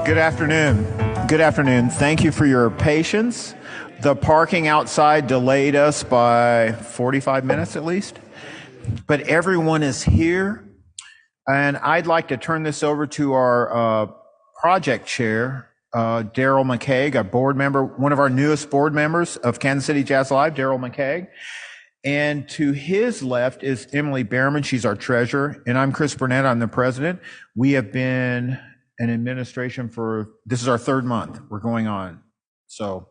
Good afternoon. Good afternoon. Thank you for your patience. The parking outside delayed us by 45 minutes at least, but everyone is here. And I'd like to turn this over to our project chair, Daryl McCaig, a board member, one of our newest board members of Kansas City Jazz Live, Daryl McCaig. And to his left is Emily Behrman. She's our treasurer. And I'm Chris Burnett. I'm the president. We have been in administration this is our third month we're going on. So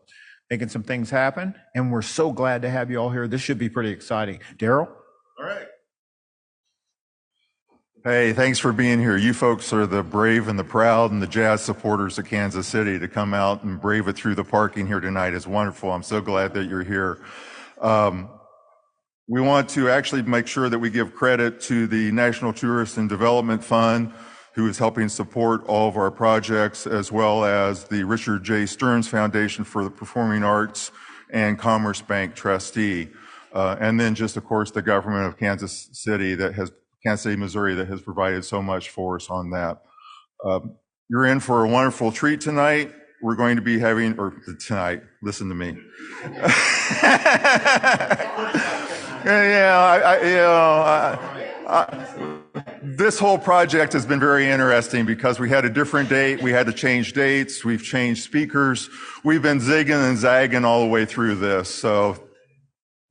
making some things happen. And we're so glad to have you all here. This should be pretty exciting. Daryl? All right. Hey, thanks for being here. You folks are the brave and the proud and the jazz supporters of Kansas City. To come out and brave it through the parking here tonight is wonderful. I'm so glad that you're here. We want to actually make sure that we give credit to the National Tourist and Development Fund, who is helping support all of our projects, as well as the Richard J. Stearns Foundation for the Performing Arts and Commerce Bank Trustee. And then just, of course, the government of Kansas City, Missouri, that has provided so much for us on that. You're in for a wonderful treat tonight. We're going to be having, tonight, listen to me. This whole project has been very interesting because we had a different date. We had to change dates. We've changed speakers. We've been zigging and zagging all the way through this. So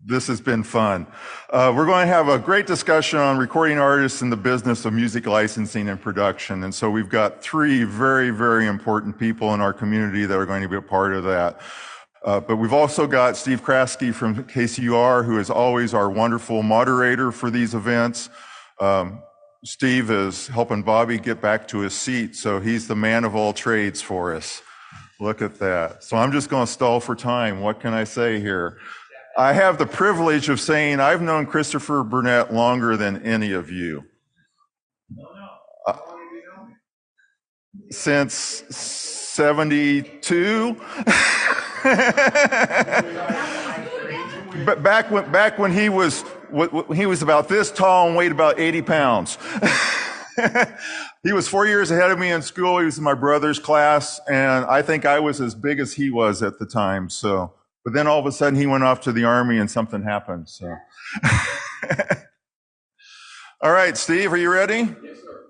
this has been fun. We're going to have a great discussion on recording artists in the business of music licensing and production. And so we've got three very, very important people in our community that are going to be a part of that. But we've also got Steve Kraske from KCUR, who is always our wonderful moderator for these events. Steve is helping Bobby get back to his seat, so he's the man of all trades for us. Look at that. So I'm just going to stall for time. What can I say here? I have the privilege of saying I've known Christopher Burnett longer than any of you. Since 72. But back when he was about this tall and weighed about 80 pounds. He was 4 years ahead of me in school. He was in my brother's class, and I think I was as big as he was at the time. So, but then all of a sudden he went off to the Army and something happened. So, all right, Steve, are you ready? Yes, sir.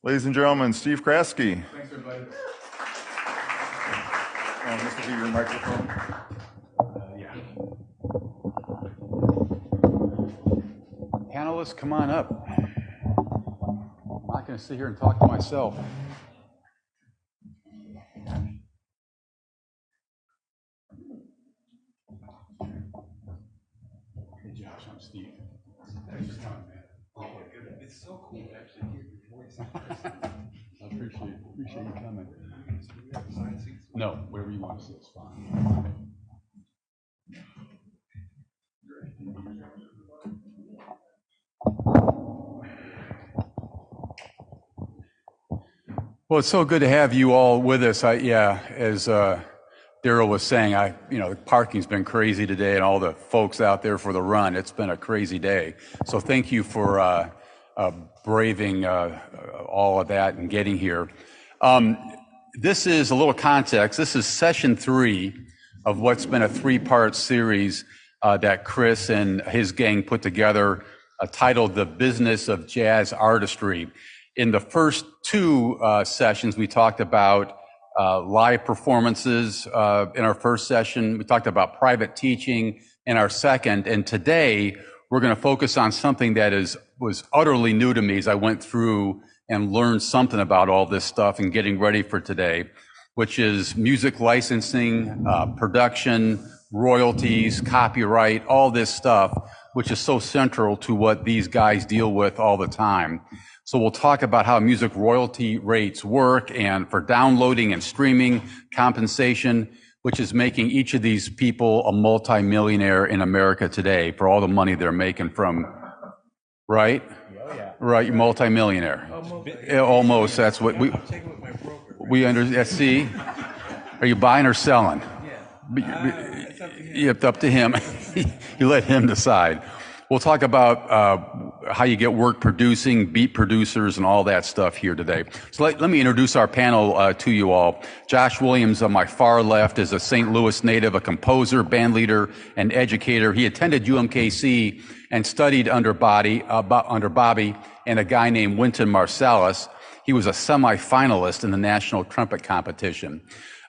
Ladies and gentlemen, Steve Kraske. Thanks, everybody. This will be your microphone. Yeah. Panelists, come on up. I'm not going to sit here and talk to myself. Hey, Josh, I'm Steve. Thanks for coming, man. Oh, good. It's so cool to actually hear your voice. I appreciate you coming. No, wherever you want to sit is fine. Well, it's so good to have you all with us. As Daryl was saying, the parking's been crazy today, and all the folks out there for the run. It's been a crazy day. So thank you for braving all of that and getting here. This is a little context. This is session 3 of what's been a 3-part series that Chris and his gang put together, titled The Business of Jazz Artistry. In the first 2 sessions, we talked about live performances. In our first session, we talked about private teaching in our second. And today, we're going to focus on something that was utterly new to me as I went through and learned something about all this stuff and getting ready for today, which is music licensing, production, royalties, copyright, all this stuff, which is so central to what these guys deal with all the time. So we'll talk about how music royalty rates work, and for downloading and streaming compensation, which is making each of these people a multimillionaire in America today for all the money they're making from, right? Oh, yeah. Right, you're multimillionaire. Almost, that's what we understand. See, are you buying or selling? Yeah. It's up to him. You let him decide. We'll talk about how you get work producing, beat producers, and all that stuff here today. So let me introduce our panel to you all. Josh Williams on my far left is a St. Louis native, a composer, band leader, and educator. He attended UMKC and studied under Bobby and a guy named Wynton Marsalis. He was a semi-finalist in the National Trumpet Competition.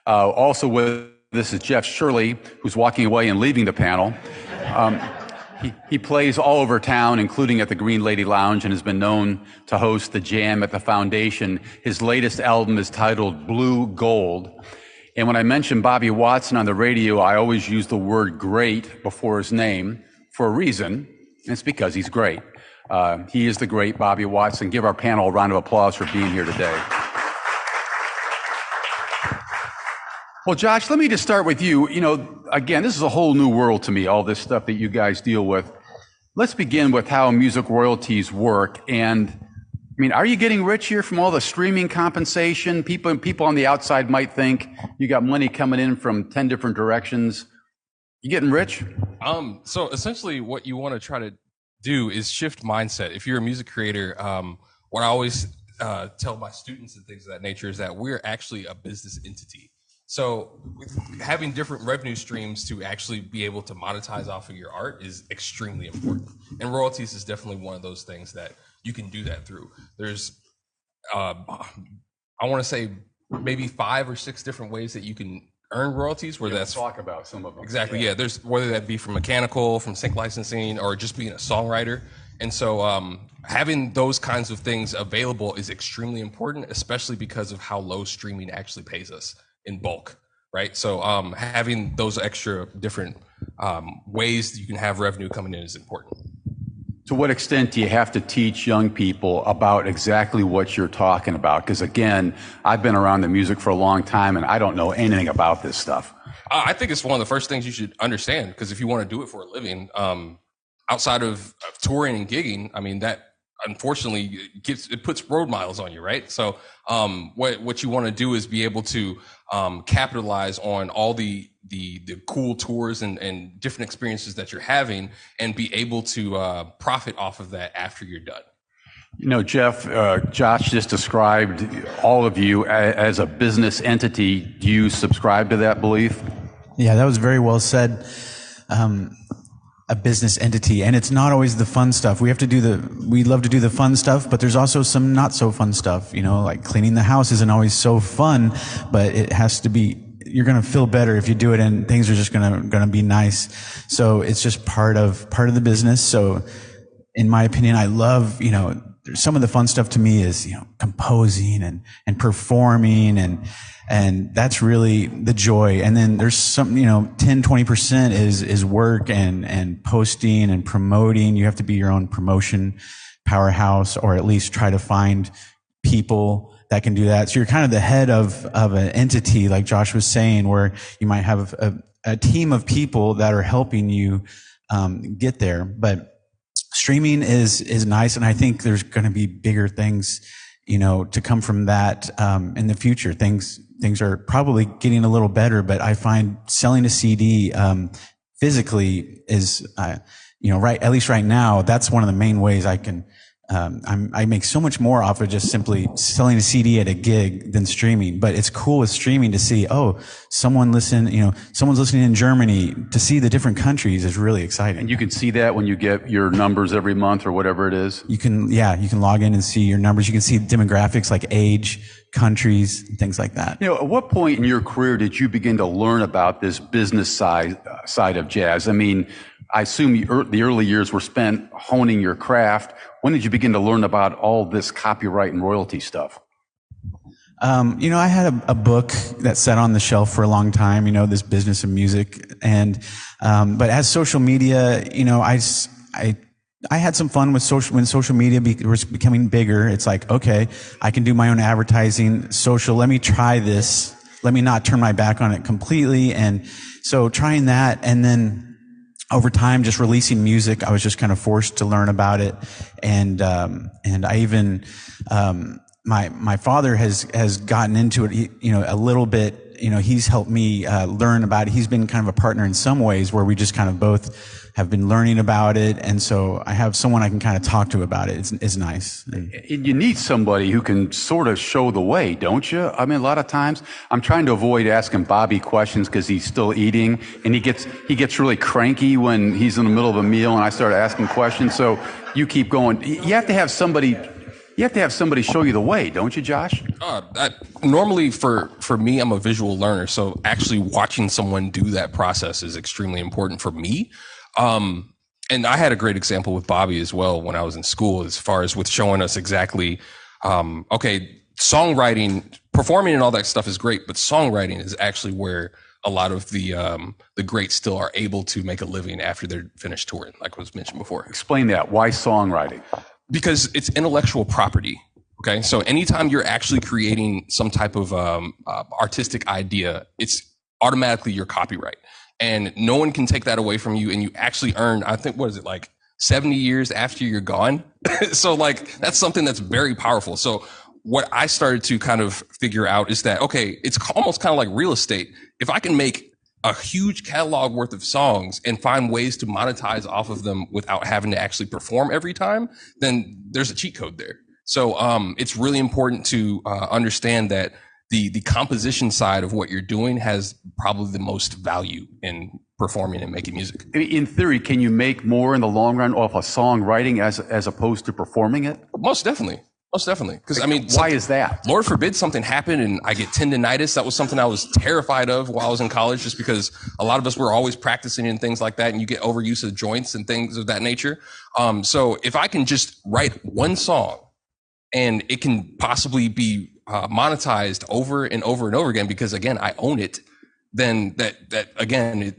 Also with this is Jeff Shirley, who's walking away and leaving the panel. He plays all over town, including at the Green Lady Lounge, and has been known to host the Jam at the Foundation. His latest album is titled Blue Gold. And when I mention Bobby Watson on the radio, I always use the word great before his name for a reason, and it's because he's great. He is the great Bobby Watson. Give our panel a round of applause for being here today. Well, Josh, let me just start with you. You know, again, this is a whole new world to me, all this stuff that you guys deal with. Let's begin with how music royalties work. And I mean, are you getting rich here from all the streaming compensation? People on the outside might think you got money coming in from 10 different directions. You getting rich? So essentially what you want to try to do is shift mindset. If you're a music creator, what I always tell my students and things of that nature is that we're actually a business entity. So having different revenue streams to actually be able to monetize off of your art is extremely important. And royalties is definitely one of those things that you can do that through. There's, I want to say maybe 5 or 6 different ways that you can earn royalties, where that's talk about some of them. Exactly. Yeah. There's whether that be from mechanical, from sync licensing, or just being a songwriter. And so, having those kinds of things available is extremely important, especially because of how low streaming actually pays us in bulk, right? So having those extra different ways that you can have revenue coming in is important. To what extent do you have to teach young people about exactly what you're talking about? Because again, I've been around the music for a long time and I don't know anything about this stuff. I think it's one of the first things you should understand, because if you want to do it for a living, outside of touring and gigging, I mean, that unfortunately it puts road miles on you, right? So what you want to do is be able to capitalize on all the cool tours and different experiences that you're having, and be able to profit off of that after you're done. You know, Jeff, Josh just described all of you as a business entity. Do you subscribe to that belief? Yeah, that was very well said. A business entity, and it's not always the fun stuff. We love to do the fun stuff, but there's also some not so fun stuff, you know, like cleaning the house isn't always so fun, but it has to be, you're going to feel better if you do it, and things are just going to be nice. So it's just part of the business. So in my opinion, I love, you know, some of the fun stuff to me is, you know, composing and performing, and that's really the joy. And then there's some, you know, 10-20% is work and posting and promoting. You have to be your own promotion powerhouse, or at least try to find people that can do that. So you're kind of the head of an entity, like Josh was saying, where you might have a team of people that are helping you get there. But streaming is nice, and I think there's going to be bigger things, you know, to come from that in the future. Things are probably getting a little better, but I find selling a CD physically is, you know, at least right now, that's one of the main ways I can. I make so much more off of just simply selling a CD at a gig than streaming. But it's cool with streaming to see, someone's listening in Germany. To see the different countries is really exciting. And you can see that when you get your numbers every month or whatever it is. You can log in and see your numbers. You can see demographics like age, countries, and things like that. You know, at what point in your career did you begin to learn about this business side of jazz? I mean, I assume the early years were spent honing your craft. When did you begin to learn about all this copyright and royalty stuff? You know, I had a book that sat on the shelf for a long time, you know, this business of music. And, but as social media, you know, I had some fun with when social media was becoming bigger. It's like, okay, I can do my own advertising, social. Let me try this. Let me not turn my back on it completely. And so trying that, and then over time, just releasing music, I was just kind of forced to learn about it. And I even, my father has gotten into it, you know, a little bit he's helped me learn about it. He's been kind of a partner in some ways where we just kind of both have been learning about it, and so I have someone I can kind of talk to about it. It's nice. You need somebody who can sort of show the way, don't you? I mean, a lot of times I'm trying to avoid asking Bobby questions because he's still eating, and he gets really cranky when he's in the middle of a meal and I start asking questions. So you keep going. You have to have somebody show you the way, don't you, Josh? Normally for me, I'm a visual learner, so actually watching someone do that process is extremely important for me. And I had a great example with Bobby as well when I was in school, as far as with showing us exactly, okay, songwriting, performing and all that stuff is great, but songwriting is actually where a lot of the greats still are able to make a living after they're finished touring, like was mentioned before. Explain that. Why songwriting? Because it's intellectual property. Okay. So anytime you're actually creating some type of artistic idea, it's automatically your copyright. And no one can take that away from you. And you actually earn, I think, what is it, like 70 years after you're gone? So like, that's something that's very powerful. So what I started to kind of figure out is that, okay, it's almost kind of like real estate. If I can make a huge catalog worth of songs and find ways to monetize off of them without having to actually perform every time, then there's a cheat code there. So it's really important to understand that the composition side of what you're doing has probably the most value in performing and making music. In theory, can you make more in the long run off of songwriting as opposed to performing it? Most definitely. Most definitely. Because I mean, why is that? Lord forbid something happened and I get tendinitis. That was something I was terrified of while I was in college, just because a lot of us were always practicing and things like that, and you get overuse of joints and things of that nature. So if I can just write one song and it can possibly be monetized over and over and over again, because again, I own it, then that again,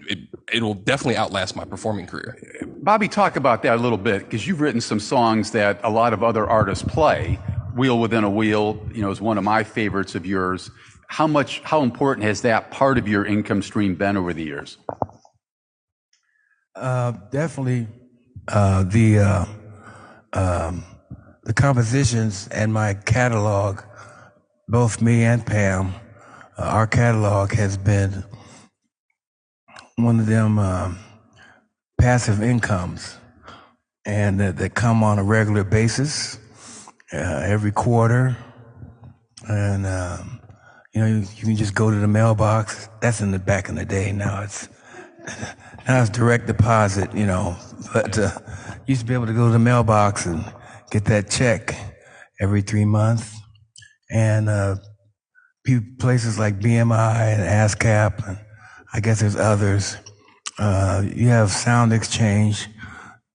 it'll definitely outlast my performing career. Bobby, talk about that a little bit, because you've written some songs that a lot of other artists play. Wheel Within a Wheel, is one of my favorites of yours. How important has that part of your income stream been over the years? Definitely the compositions and my catalog, both me and Pam, our catalog has been one of them passive incomes, and that come on a regular basis every quarter. And you can just go to the mailbox. That's in the back in the day. Now it's direct deposit, but used to be able to go to the mailbox and get that check every 3 months. And places like BMI and ASCAP, and I guess there's others. You have Sound Exchange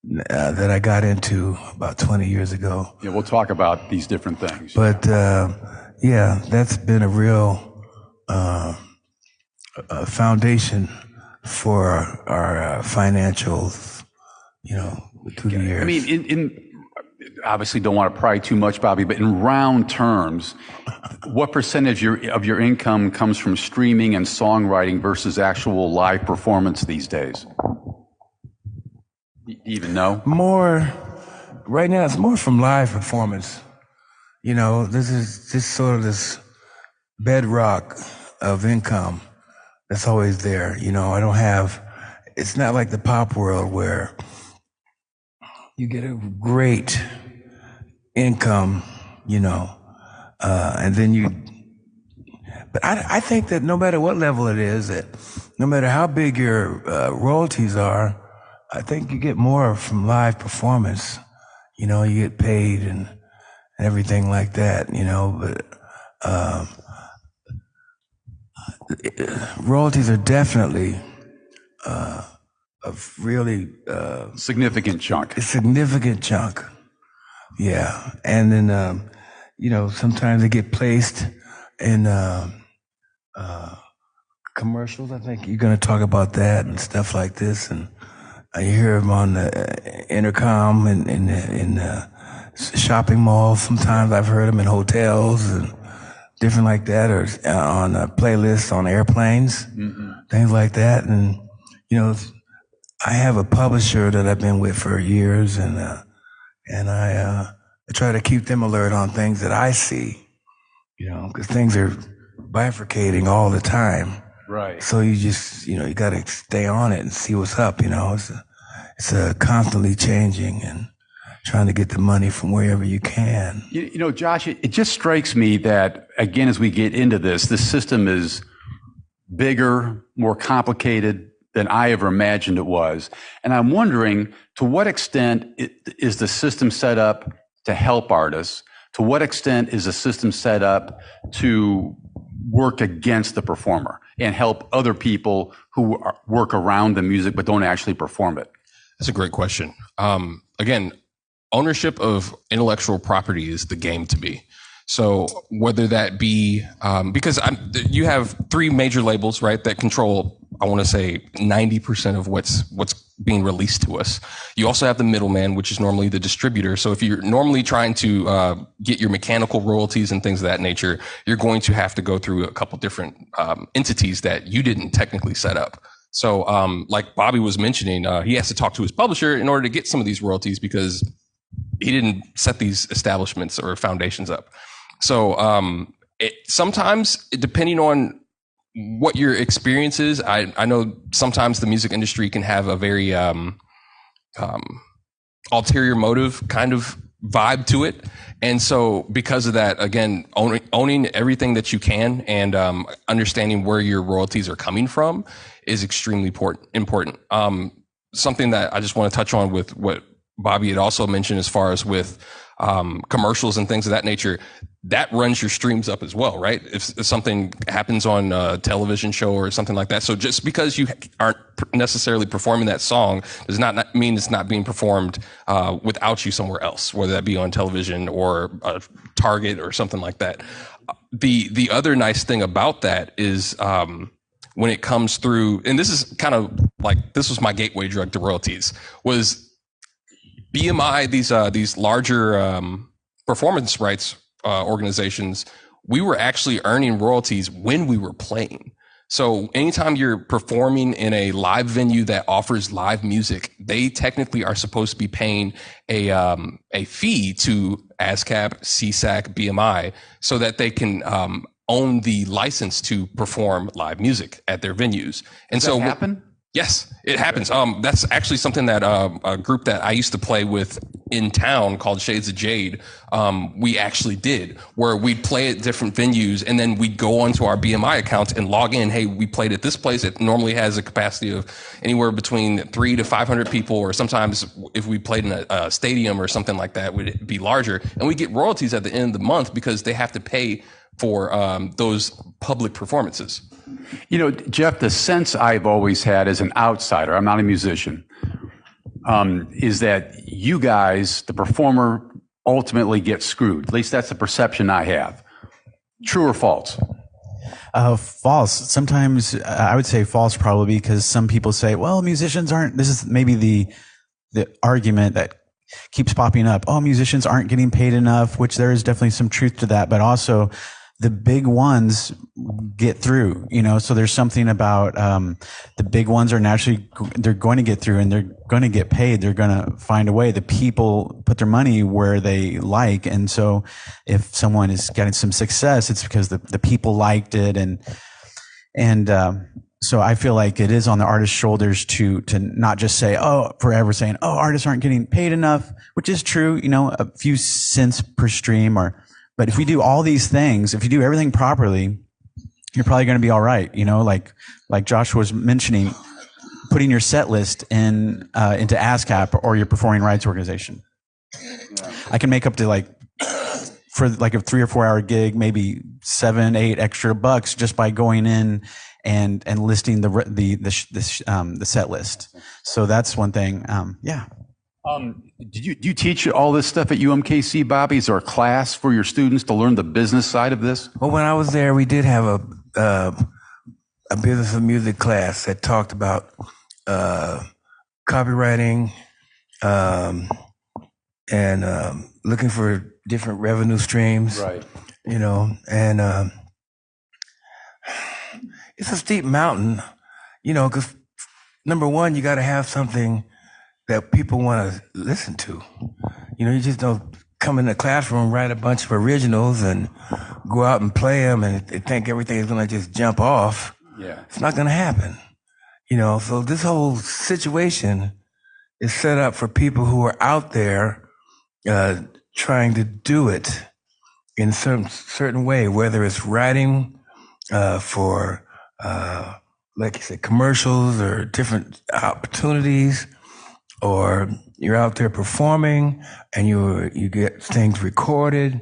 that I got into about 20 years ago. Yeah, we'll talk about these different things. But that's been a real foundation for our financials, through the years. I mean, obviously don't want to pry too much, Bobby, but in round terms, what percentage of your income comes from streaming and songwriting versus actual live performance these days? Do you even know? Right now it's more from live performance. This is just sort of this bedrock of income that's always there. It's not like the pop world where you get a great income, and then but I think that no matter what level it is, that no matter how big your royalties are, I think you get more from live performance. You get paid and everything like that, but royalties are definitely a really significant chunk. A significant chunk. Yeah. And then sometimes they get placed in commercials. I think you're going to talk about that and stuff like this, and you hear them on the intercom in shopping malls. Sometimes I've heard them in hotels and different like that, or on playlists on airplanes, things like that. And I have a publisher that I've been with for years, and I try to keep them alert on things that I see, because things are bifurcating all the time. Right. So you just, you got to stay on it and see what's up, It's a constantly changing and trying to get the money from wherever you can. Josh, it just strikes me that, again, as we get into this system is bigger, more complicated than I ever imagined it was. And I'm wondering, to what extent is the system set up to help artists? To what extent is the system set up to work against the performer and help other people who work around the music but don't actually perform it? That's a great question. Again, ownership of intellectual property is the game to be. So whether that be because you have three major labels, right, that control, I want to say 90% of what's being released to us. You also have the middleman, which is normally the distributor. So if you're normally trying to get your mechanical royalties and things of that nature, you're going to have to go through a couple different entities that you didn't technically set up. So like Bobby was mentioning, he has to talk to his publisher in order to get some of these royalties because he didn't set these establishments or foundations up. So sometimes, depending on what your experience is, I know sometimes the music industry can have a very ulterior motive kind of vibe to it. And so because of that, again, owning everything that you can and understanding where your royalties are coming from is extremely important. Something that I just want to touch on with what Bobby had also mentioned as far as with commercials and things of that nature, that runs your streams up as well, right? If something happens on a television show or something like that. So just because you aren't necessarily performing that song does not mean it's not being performed without you somewhere else, whether that be on television or Target or something like that. The other nice thing about that is when it comes through, and this is kind of like, this was my gateway drug to royalties, was BMI, these larger performance rights organizations. We were actually earning royalties when we were playing. So anytime you're performing in a live venue that offers live music, they technically are supposed to be paying a fee to ASCAP, CSAC, BMI, so that they can own the license to perform live music at their venues. And Does so that happen? Yes, it happens. That's actually something that a group that I used to play with in town called Shades of Jade, we actually did, where we'd play at different venues and then we'd go onto our BMI accounts and log in. Hey, we played at this place. It normally has a capacity of anywhere between 300 to 500 people, or sometimes if we played in a stadium or something like that, would be larger. And we get royalties at the end of the month because they have to pay for those public performances. Jeff, the sense I've always had as an outsider, I'm not a musician, is that you guys, the performer, ultimately get screwed. At least that's the perception I have. True or false? False. Sometimes I would say false, probably, because some people say, well, musicians aren't, this is maybe the argument that keeps popping up. Oh, musicians aren't getting paid enough, which there is definitely some truth to that, but also the big ones get through, so there's something about the big ones are naturally, they're going to get through and they're going to get paid. They're going to find a way. The people put their money where they like. And so if someone is getting some success, it's because the people liked it. And so I feel like it is on the artist's shoulders to not just say, forever saying, artists aren't getting paid enough, which is true, a few cents per stream but if we do all these things, if you do everything properly, you're probably going to be all right. Like Josh was mentioning, putting your set list into ASCAP or your performing rights organization. I can make up to for a 3 or 4 hour gig, maybe $7-8 extra bucks just by going in and listing the set list. So that's one thing. Yeah. Do you teach all this stuff at UMKC, Bobby? Is there a class for your students to learn the business side of this? Well, when I was there, we did have a business of music class that talked about copywriting and looking for different revenue streams. Right. And it's a steep mountain, because number one, you got to have something that people want to listen to. You just don't come in the classroom, write a bunch of originals, and go out and play them, and they think everything is going to just jump off. Yeah. It's not going to happen. So this whole situation is set up for people who are out there trying to do it in certain way, whether it's writing for, like you said, commercials or different opportunities, or you're out there performing and you get things recorded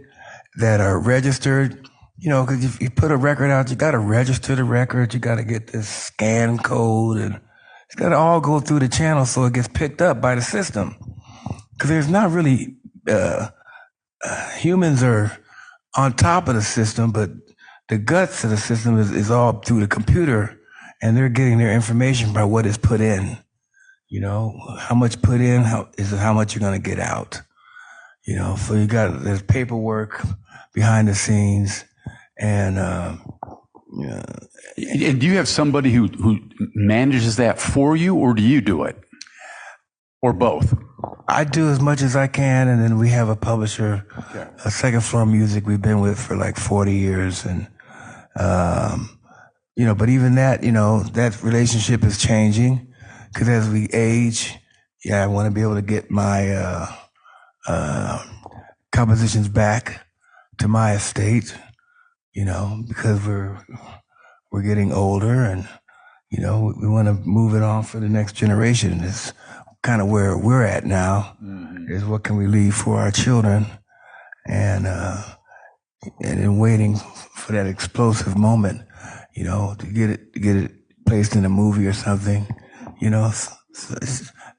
that are registered. Because if you put a record out, you got to register the record. You got to get this scan code, and it's got to all go through the channel so it gets picked up by the system. Because there's not really humans are on top of the system, but the guts of the system is all through the computer, and they're getting their information by what is put in. How much put in is how much you're going to get out. So there's paperwork behind the scenes. And And do you have somebody who manages that for you, or do you do it? Or both? I do as much as I can, and then we have a publisher, a Second Floor Music we've been with for like 40 years. And, but even that, that relationship is changing, because as we age, I want to be able to get my compositions back to my estate. Because we're getting older, and we want to move it on for the next generation. It's kind of where we're at now. Mm-hmm. Is what can we leave for our children, and in waiting for that explosive moment, to get it placed in a movie or something.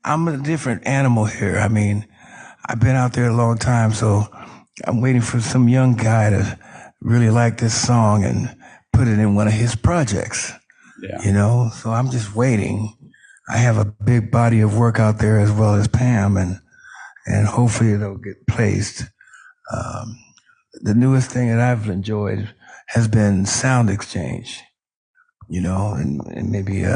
I'm a different animal here. I mean, I've been out there a long time, so I'm waiting for some young guy to really like this song and put it in one of his projects. Yeah. So I'm just waiting. I have a big body of work out there, as well as Pam, and hopefully it'll get placed. The newest thing that I've enjoyed has been sound exchange, and maybe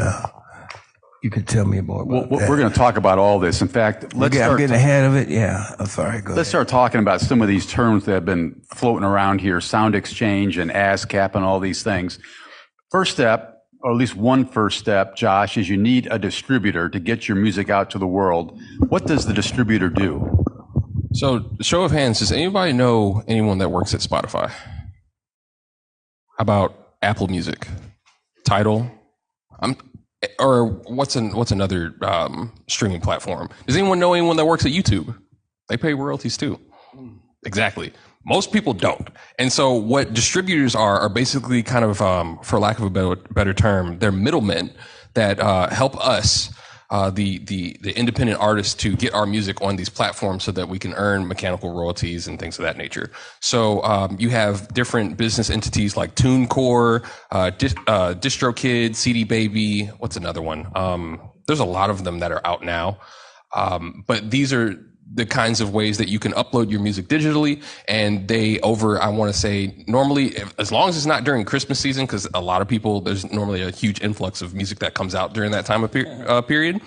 you could tell me more about that. We're going to talk about all this. In fact, I'm getting ahead of it. Yeah, I'm sorry. Go ahead. Let's start talking about some of these terms that have been floating around here, sound exchange and ASCAP and all these things. First step, or at least one first step, Josh, is you need a distributor to get your music out to the world. What does the distributor do? So, show of hands, does anybody know anyone that works at Spotify? How about Apple Music? Tidal? Or what's another streaming platform? Does anyone know anyone that works at YouTube? They pay royalties too. Exactly. Most people don't. And so what distributors are basically kind of, for lack of a better term, they're middlemen that help us, the independent artists, to get our music on these platforms so that we can earn mechanical royalties and things of that nature. So you have different business entities like TuneCore, DistroKid, CD Baby. What's another one? There's a lot of them that are out now. But these are the kinds of ways that you can upload your music digitally, and I want to say, normally, as long as it's not during Christmas season, because a lot of people, there's normally a huge influx of music that comes out during that time of period.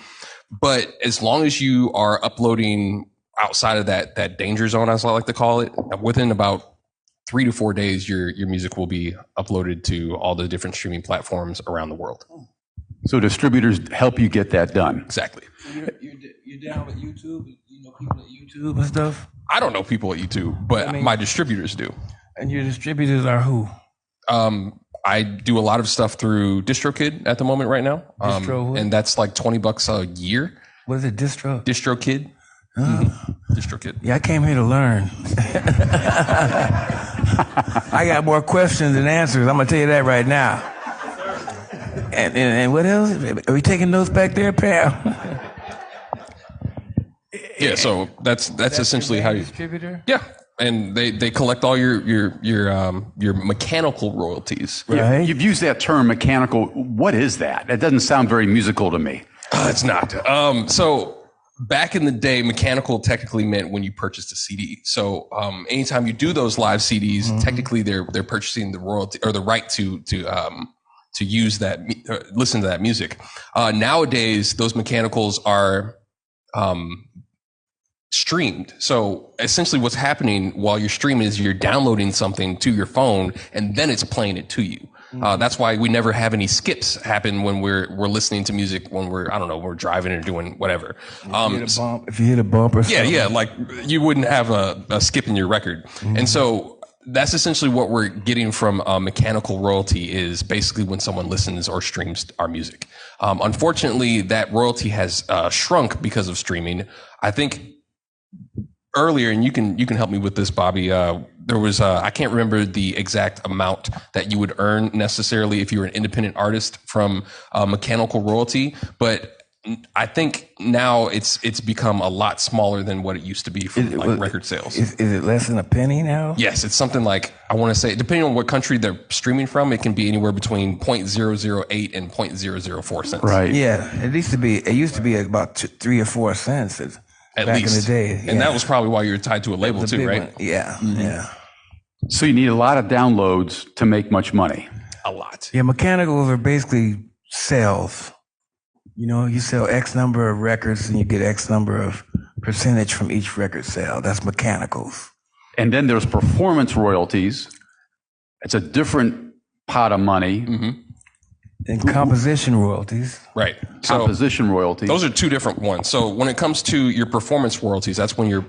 But as long as you are uploading outside of that danger zone, as I like to call it, within about 3 to 4 days, your music will be uploaded to all the different streaming platforms around the world. So distributors help you get that done. Exactly. You're down with YouTube? You know people at YouTube and stuff? I don't know people at YouTube, but my distributors do. And your distributors are who? I do a lot of stuff through DistroKid at the moment right now. And that's like $20 a year. What is it, Distro? DistroKid. Mm-hmm. DistroKid. Yeah, I came here to learn. I got more questions than answers. I'm going to tell you that right now. And what else? Are we taking notes back there, Pam? Yeah, so that's essentially how you distributor. Yeah, and they collect all your mechanical royalties. Right. You've used that term, mechanical. What is that? That doesn't sound very musical to me. It's not. So back in the day, mechanical technically meant when you purchased a CD. So anytime you do those live CDs, mm-hmm. technically they're purchasing the royalty or the right to use that, listen to that music. Nowadays, those mechanicals are streamed. So essentially what's happening while you're streaming is you're downloading something to your phone and then it's playing it to you. That's why we never have any skips happen when we're listening to music when we're driving or doing whatever. If you hit a bump or something. Yeah, like you wouldn't have a skip in your record. And so that's essentially what we're getting from mechanical royalty is basically when someone listens or streams our music. Unfortunately, that royalty has shrunk because of streaming. I think earlier, and you can help me with this, Bobby, there was I can't remember the exact amount that you would earn necessarily if you were an independent artist from mechanical royalty, but I think now it's become a lot smaller than what it used to be from record sales. Is it less than a penny now? Yes, it's something like, I want to say, depending on what country they're streaming from, it can be anywhere between 0.008 and 0.004 cents. Right. Yeah, it used to be about 3 or 4 cents At back least. in the day. Yeah. And that was probably why you were tied to a label too, right? One. Yeah, yeah. So you need a lot of downloads to make much money. A lot. Yeah, mechanicals are basically sales. You know, you sell X number of records and you get X number of percentage from each record sale. That's mechanicals. And then there's performance royalties. It's a different pot of money. And composition royalties. Right. So Composition royalties. those are two different ones. So when it comes to your performance royalties, that's when your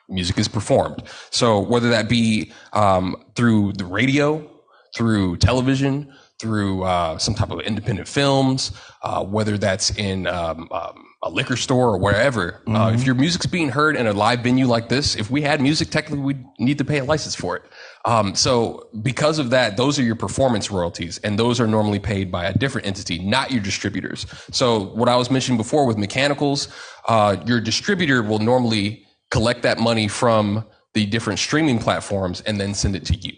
music is performed. So whether that be through the radio, through television, through some type of independent films, whether that's in a liquor store or wherever. If your music's being heard in a live venue like this, if we had music, technically we'd need to pay a license for it. So because of that, those are your performance royalties, and those are normally paid by a different entity, not your distributors. So what I was mentioning before with mechanicals, your distributor will normally collect that money from the different streaming platforms and then send it to you.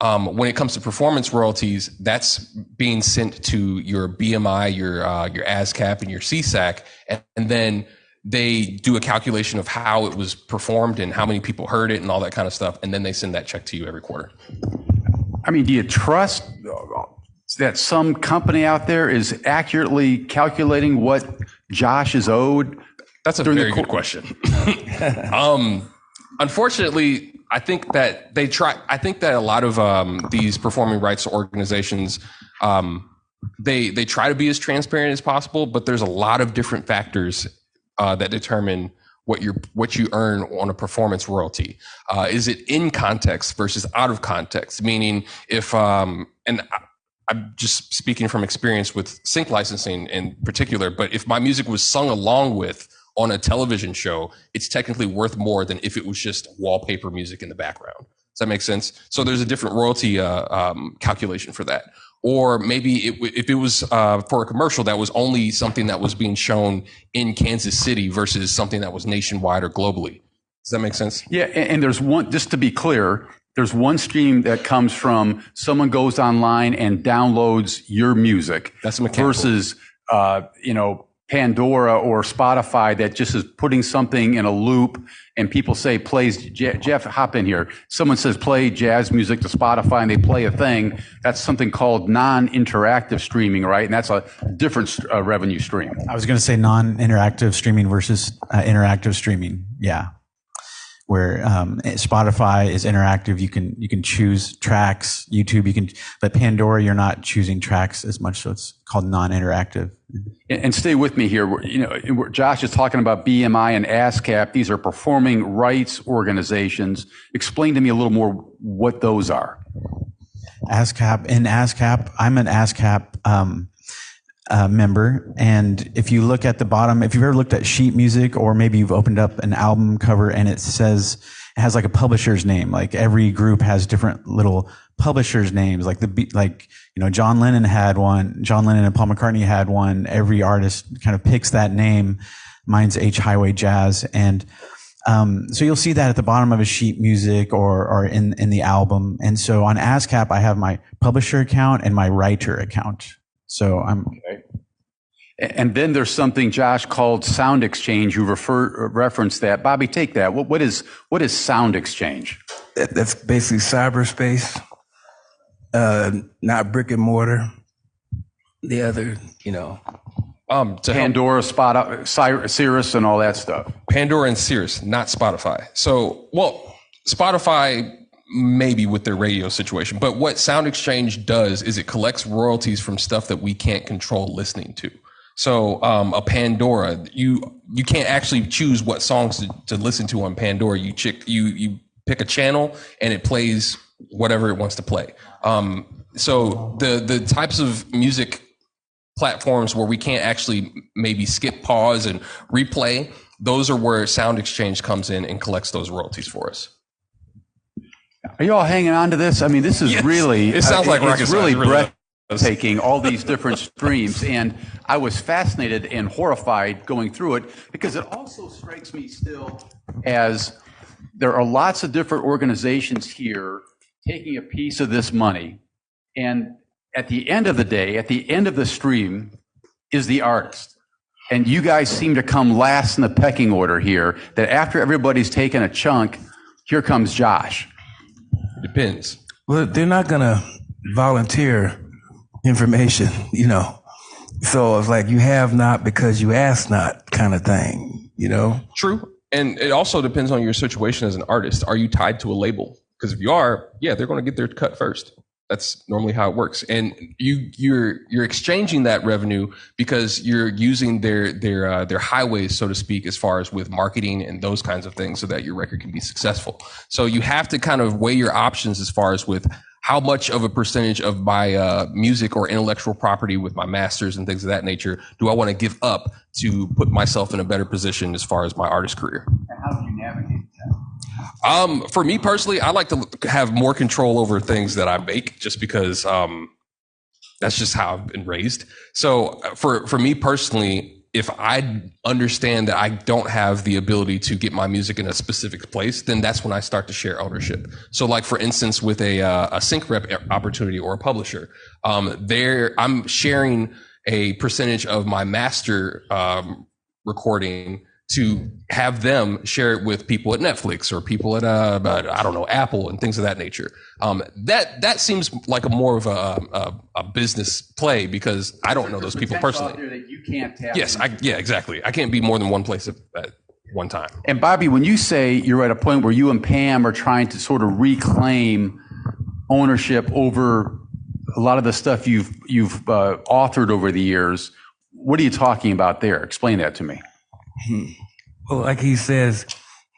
When it comes to performance royalties, that's being sent to your BMI, your ASCAP, and your CSAC, and then they do a calculation of how it was performed and how many people heard it and all that kind of stuff, and then they send that check to you every quarter. I mean, do you trust that some company out there is accurately calculating what Josh is owed? That's a very good question. Unfortunately, I think that they try. I think that a lot of these performing rights organizations, they try to be as transparent as possible, but there's a lot of different factors that determine what you earn on a performance royalty. Is it in context versus out of context? Meaning, if I'm just speaking from experience with sync licensing in particular, but if my music was sung along with on a television show, it's technically worth more than if it was just wallpaper music in the background. Does that make sense? So there's a different royalty calculation for that. Or maybe if it was for a commercial that was only something that was being shown in Kansas City versus something that was nationwide or globally. Does that make sense? Yeah, and there's one, just to be clear, there's one stream that comes from someone goes online and downloads your music. That's a mechanical. Versus, Pandora or Spotify that just is putting something in a loop and people say plays, Jeff, hop in here. Someone says play jazz music to Spotify and they play a thing. That's something called non-interactive streaming, right? And that's a different revenue stream. I was going to say non-interactive streaming versus interactive streaming. Yeah. Where Spotify is interactive, you can choose tracks. YouTube, but Pandora, you're not choosing tracks as much, so it's called non-interactive. And stay with me here. Josh is talking about BMI and ASCAP. These are performing rights organizations. Explain to me a little more what those are. ASCAP, I'm an ASCAP member, and if you look at the bottom, if you've ever looked at sheet music, or maybe you've opened up an album cover and it has like a publisher's name. Like every group has different little publishers' names. Like John Lennon had one. John Lennon and Paul McCartney had one. Every artist kind of picks that name. Mine's H Highway Jazz, and so you'll see that at the bottom of a sheet music or in the album. And so on ASCAP, I have my publisher account and my writer account. So I'm okay. And then there's something, Josh, called Sound Exchange. You referenced that. Bobby, take that. What is Sound Exchange? That's basically cyberspace, not brick and mortar. The other, To help Pandora, Cirrus, and all that stuff. Pandora and Sirius, not Spotify. So, well, Spotify maybe with their radio situation, but what Sound Exchange does is it collects royalties from stuff that we can't control listening to. So, a Pandora, you can't actually choose what songs to listen to on Pandora. You pick a channel and it plays whatever it wants to play. So the types of music platforms where we can't actually maybe skip, pause, and replay, those are where Sound Exchange comes in and collects those royalties for us. Are you all hanging on to this? I mean, this is really, it sounds like rocket it's really science, breathtaking, all these different streams. And I was fascinated and horrified going through it because it also strikes me still as there are lots of different organizations here taking a piece of this money. And at the end of the day, at the end of the stream is the artist. And you guys seem to come last in the pecking order here, that after everybody's taken a chunk, here comes Josh. Depends. Well, they're not going to volunteer information, you know. So it's like you have not because you ask not kind of thing, you know. True. And it also depends on your situation as an artist. Are you tied to a label? Because if you are, yeah, they're going to get their cut first. That's normally how it works. And you're exchanging that revenue because you're using their highways, so to speak, as far as with marketing and those kinds of things so that your record can be successful. So you have to kind of weigh your options as far as with how much of a percentage of my music or intellectual property with my masters and things of that nature do I want to give up to put myself in a better position as far as my artist career. And how do you navigate that? For me personally, I like to have more control over things that I make just because that's just how I've been raised. So for me personally, if I understand that I don't have the ability to get my music in a specific place, then that's when I start to share ownership. So like, for instance, with a sync rep opportunity or a publisher, I'm sharing a percentage of my master recording to have them share it with people at Netflix or people at I don't know, Apple and things of that nature. That seems like a more of a business play because I don't know those people personally. Out there that you can't tap yes, into. Exactly. I can't be more than one place at one time. And Bobby, when you say you're at a point where you and Pam are trying to sort of reclaim ownership over a lot of the stuff you've authored over the years, what are you talking about there? Explain that to me. Well, like he says,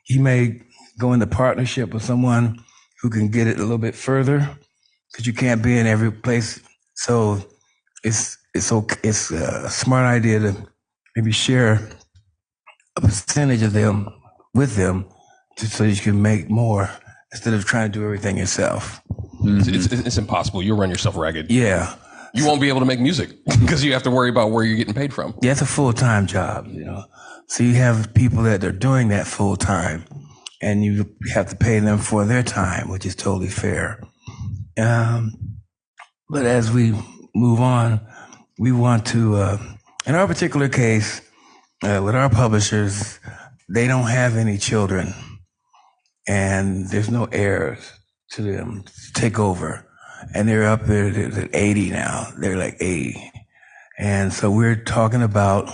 he may go into partnership with someone who can get it a little bit further because you can't be in every place. So it's a smart idea to maybe share a percentage of them with them just so you can make more instead of trying to do everything yourself. Mm-hmm. It's impossible. You'll run yourself ragged. Yeah. You won't be able to make music because you have to worry about where you're getting paid from. Yeah, it's a full-time job, you know. So you have people that are doing that full-time and you have to pay them for their time, which is totally fair. But as we move on, we want to, in our particular case, with our publishers, they don't have any children and there's no heirs to them to take over. And they're up there at 80 now. They're like 80. And so we're talking about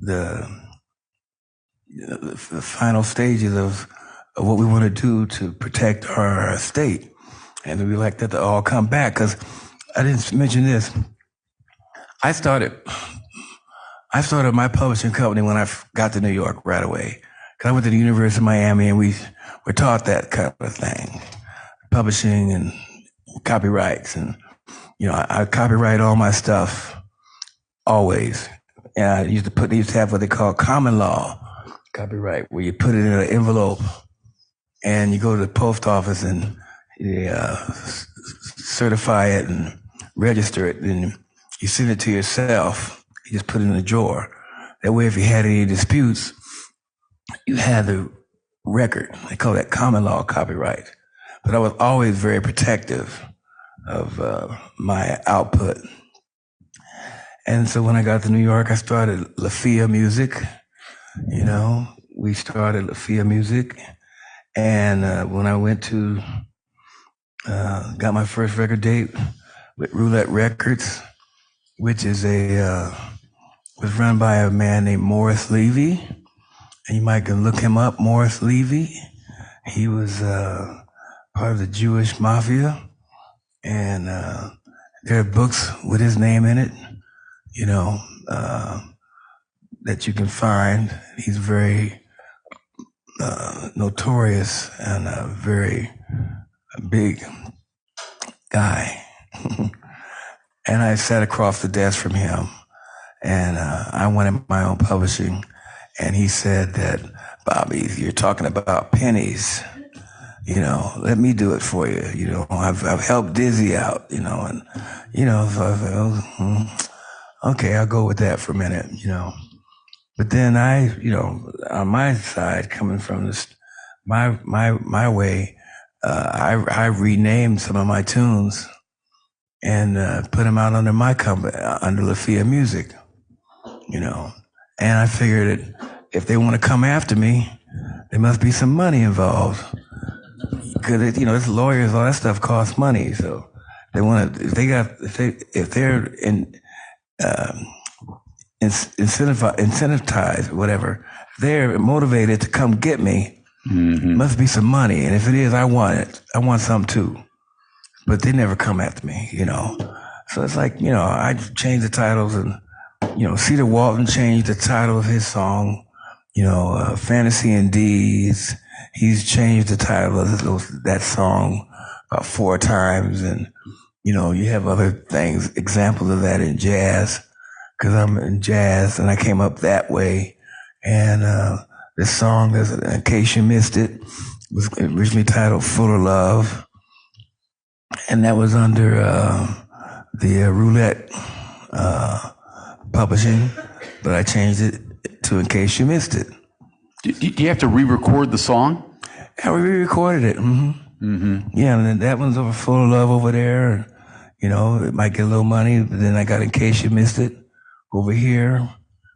the final stages of what we want to do to protect our estate. And we like that to all come back. Because I didn't mention this. I started my publishing company when I got to New York right away. Because I went to the University of Miami and we were taught that kind of thing. Publishing and copyrights, and you know, I copyright all my stuff always. And I used to have what they call common law copyright, where you put it in an envelope and you go to the post office and you certify it and register it, and you send it to yourself. You just put it in a drawer. That way, if you had any disputes, you had the record. They call that common law copyright. But I was always very protective of my output. And so when I got to New York, I started LaFia Music. You know, we started LaFia Music. And when I went to, got my first record date with Roulette Records, which is a was run by a man named Morris Levy. And you might can look him up, Morris Levy. He was part of the Jewish mafia. And there are books with his name in it, you know, that you can find. He's very notorious and a very big guy. And I sat across the desk from him, and I wanted my own publishing. And he said that, Bobby, you're talking about pennies. You know, let me do it for you. You know, I've helped Dizzy out, you know, and, you know, so I said, okay, I'll go with that for a minute, you know. But then I, you know, on my side, coming from this, my way, I renamed some of my tunes and put them out under my company, under Lafia Music, you know. And I figured that if they want to come after me, there must be some money involved. Because, you know, it's lawyers, all that stuff costs money. So they want to, if they're incentivized, whatever, they're motivated to come get me, must be some money. And if it is, I want it. I want some too. But they never come after me, you know. So it's like, you know, I changed the titles, and, you know, Cedar Walton changed the title of his song, you know, Fantasy and D's. He's changed the title of that song about 4 times. And, you know, you have other things, examples of that in jazz, because I'm in jazz and I came up that way. And this song, in case you missed it, was originally titled Full of Love. And that was under the Roulette publishing, but I changed it to In Case You Missed It. Do you have to re-record the song? Yeah, we re-recorded it. Yeah, and then that one's over Full of Love over there. And, you know, it might get a little money, but then I got In Case You Missed It over here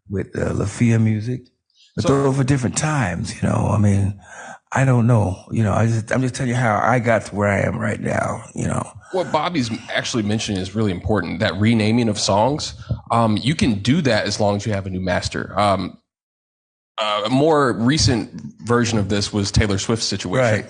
with Lafia Music. But those for different times, you know. I mean, I don't know. You know, I'm just telling you how I got to where I am right now, you know. What Bobby's actually mentioning is really important, that renaming of songs. You can do that as long as you have a new master. A more recent version of this was Taylor Swift's situation,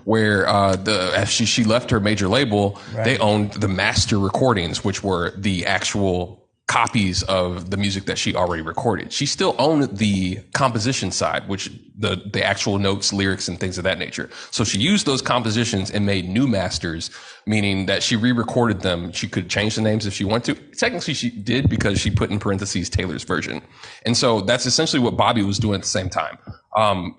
where as she left her major label, they owned the master recordings, which were the actual copies of the music that she already recorded. She still owned the composition side, which the actual notes, lyrics, and things of that nature. So she used those compositions and made new masters, meaning that she re-recorded them. She could change the names if she wanted to. Technically, she did, because she put in parentheses Taylor's version. And so that's essentially what Bobby was doing at the same time,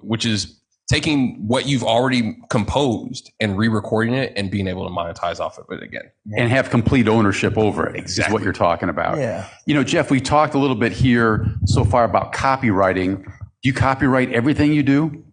which is taking what you've already composed and re-recording it and being able to monetize off of it again. And have complete ownership over it, is what you're talking about. Yeah. You know, Jeff, we talked a little bit here so far about copywriting. Do you copyright everything you do?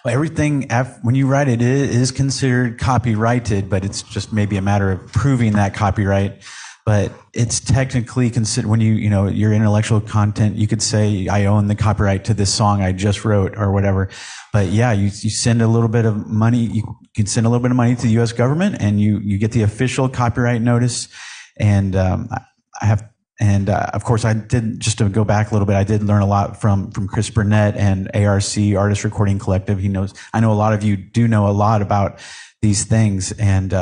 Well, everything, when you write it is considered copyrighted, but it's just maybe a matter of proving that copyright. But it's technically considered, when you know, your intellectual content, you could say, I own the copyright to this song I just wrote or whatever. But yeah, you send a little bit of money, you can send a little bit of money to the U.S. government, and you get the official copyright notice. And of course, I did, just to go back a little bit, I did learn a lot from Chris Burnett and ARC, Artist Recording Collective. I know a lot of you do know a lot about these things. And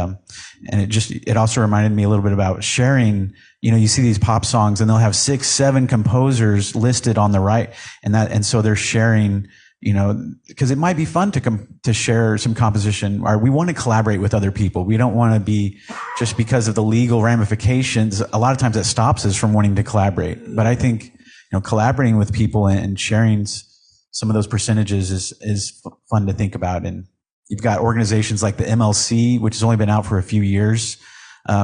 it also reminded me a little bit about sharing. You know, you see these pop songs and they'll have 6, 7 composers listed on the right. And so they're sharing, you know, because it might be fun to share some composition, or we want to collaborate with other people. We don't want to be, just because of the legal ramifications, a lot of times that stops us from wanting to collaborate. But I think, you know, collaborating with people and sharing some of those percentages is fun to think about. And you've got organizations like the MLC, which has only been out for a few years.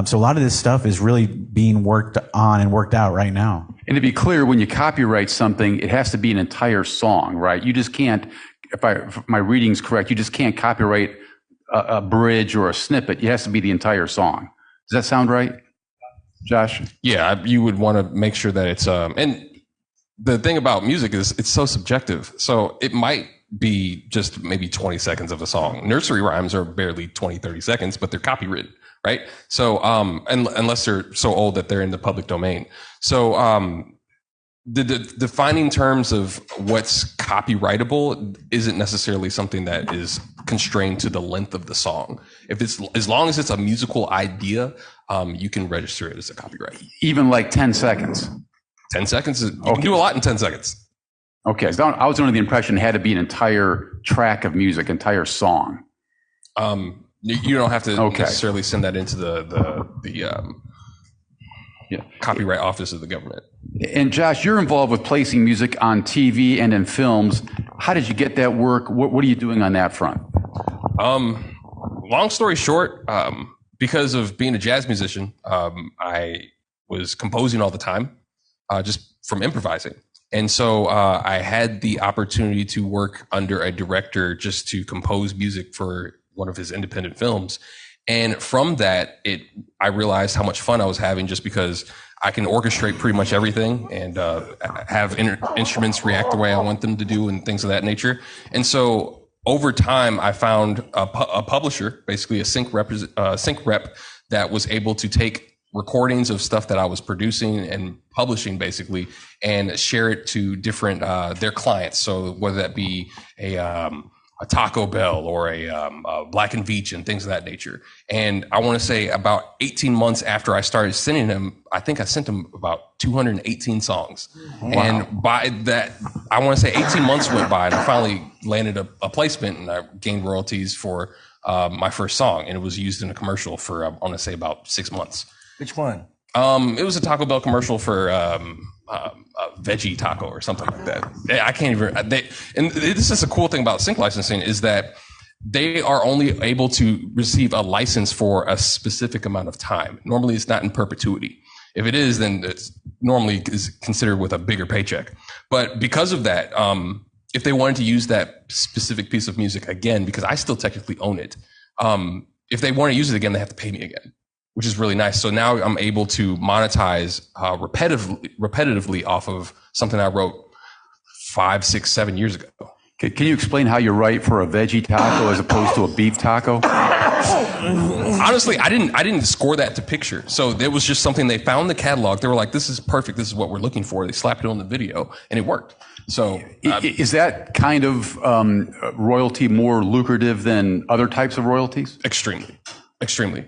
So a lot of this stuff is really being worked on and worked out right now. And to be clear, when you copyright something, it has to be an entire song, right? You just can't, if my reading's correct, you just can't copyright a bridge or a snippet. It has to be the entire song. Does that sound right, Josh? Yeah, you would want to make sure that it's, and the thing about music is it's so subjective. So it might be just maybe 20 seconds of a song. Nursery rhymes are barely 20, 30 seconds, but they're copywritten, right? So, unless they're so old that they're in the public domain. So, the defining terms of what's copyrightable isn't necessarily something that is constrained to the length of the song. If it's, as long as it's a musical idea, you can register it as a copyright. Even like 10 seconds. 10 seconds, you can do a lot in 10 seconds. Okay, so I was under the impression it had to be an entire track of music, entire song. You don't have to necessarily send that into the copyright office of the government. And Josh, you're involved with placing music on TV and in films. How did you get that work? What are you doing on that front? Long story short, because of being a jazz musician, I was composing all the time, just from improvising. And so I had the opportunity to work under a director just to compose music for one of his independent films. And from that, I realized how much fun I was having, just because I can orchestrate pretty much everything and have instruments react the way I want them to do and things of that nature. And so over time, I found a publisher, basically a sync rep that was able to take recordings of stuff that I was producing and publishing, basically, and share it to different their clients. So whether that be a Taco Bell or a Black and Veatch and things of that nature. And I want to say about 18 months after I started sending them, I think I sent them about 218 songs. Wow. And by that, I want to say 18 months went by and I finally landed a placement, and I gained royalties for my first song. And it was used in a commercial for, I want to say, about 6 months. Which one? It was a Taco Bell commercial for a veggie taco or something like that. I can't even. And this is a cool thing about sync licensing, is that they are only able to receive a license for a specific amount of time. Normally, it's not in perpetuity. If it is, then it's normally is considered with a bigger paycheck. But because of that, if they wanted to use that specific piece of music again, because I still technically own it, if they want to use it again, they have to pay me again, which is really nice. So now I'm able to monetize repetitively off of something I wrote 5, 6, 7 years ago. Can you explain how you write for a veggie taco as opposed to a beef taco? Honestly, I didn't score that to picture. So it was just something they found in the catalog. They were like, this is perfect. This is what we're looking for. They slapped it on the video and it worked. So is that kind of royalty more lucrative than other types of royalties? Extremely.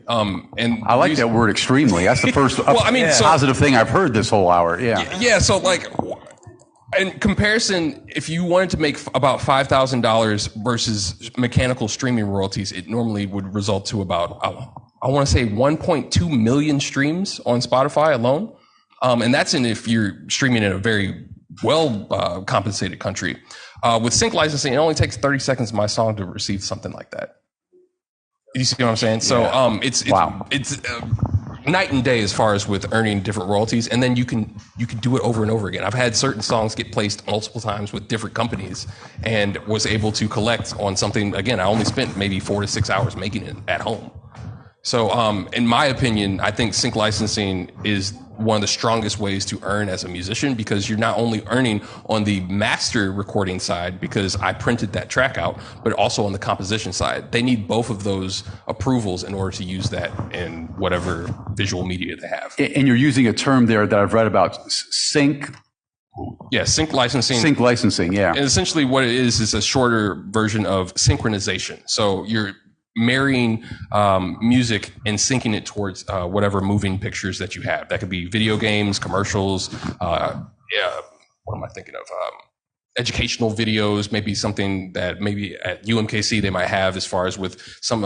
And I like that word, extremely. That's the first positive thing I've heard this whole hour. Yeah. So like, in comparison, if you wanted to make about $5,000 versus mechanical streaming royalties, it normally would result to about, I want to say 1.2 million streams on Spotify alone. And that's if you're streaming in a very well compensated country. With sync licensing, it only takes 30 seconds of my song to receive something like that. You see what I'm saying? So it's night and day as far as with earning different royalties, and then you can do it over and over again. I've had certain songs get placed multiple times with different companies and was able to collect on something. Again, I only spent maybe 4 to 6 hours making it at home. So in my opinion, I think sync licensing is one of the strongest ways to earn as a musician, because you're not only earning on the master recording side, because I printed that track out, but also on the composition side. They need both of those approvals in order to use that in whatever visual media they have. And you're using a term there that I've read about, sync. Yeah, sync licensing. Sync licensing, yeah. And essentially what it is a shorter version of synchronization. So you're marrying music and syncing it towards whatever moving pictures that you have. That could be video games, commercials, what am I thinking of? Educational videos, maybe something that maybe at UMKC they might have as far as with some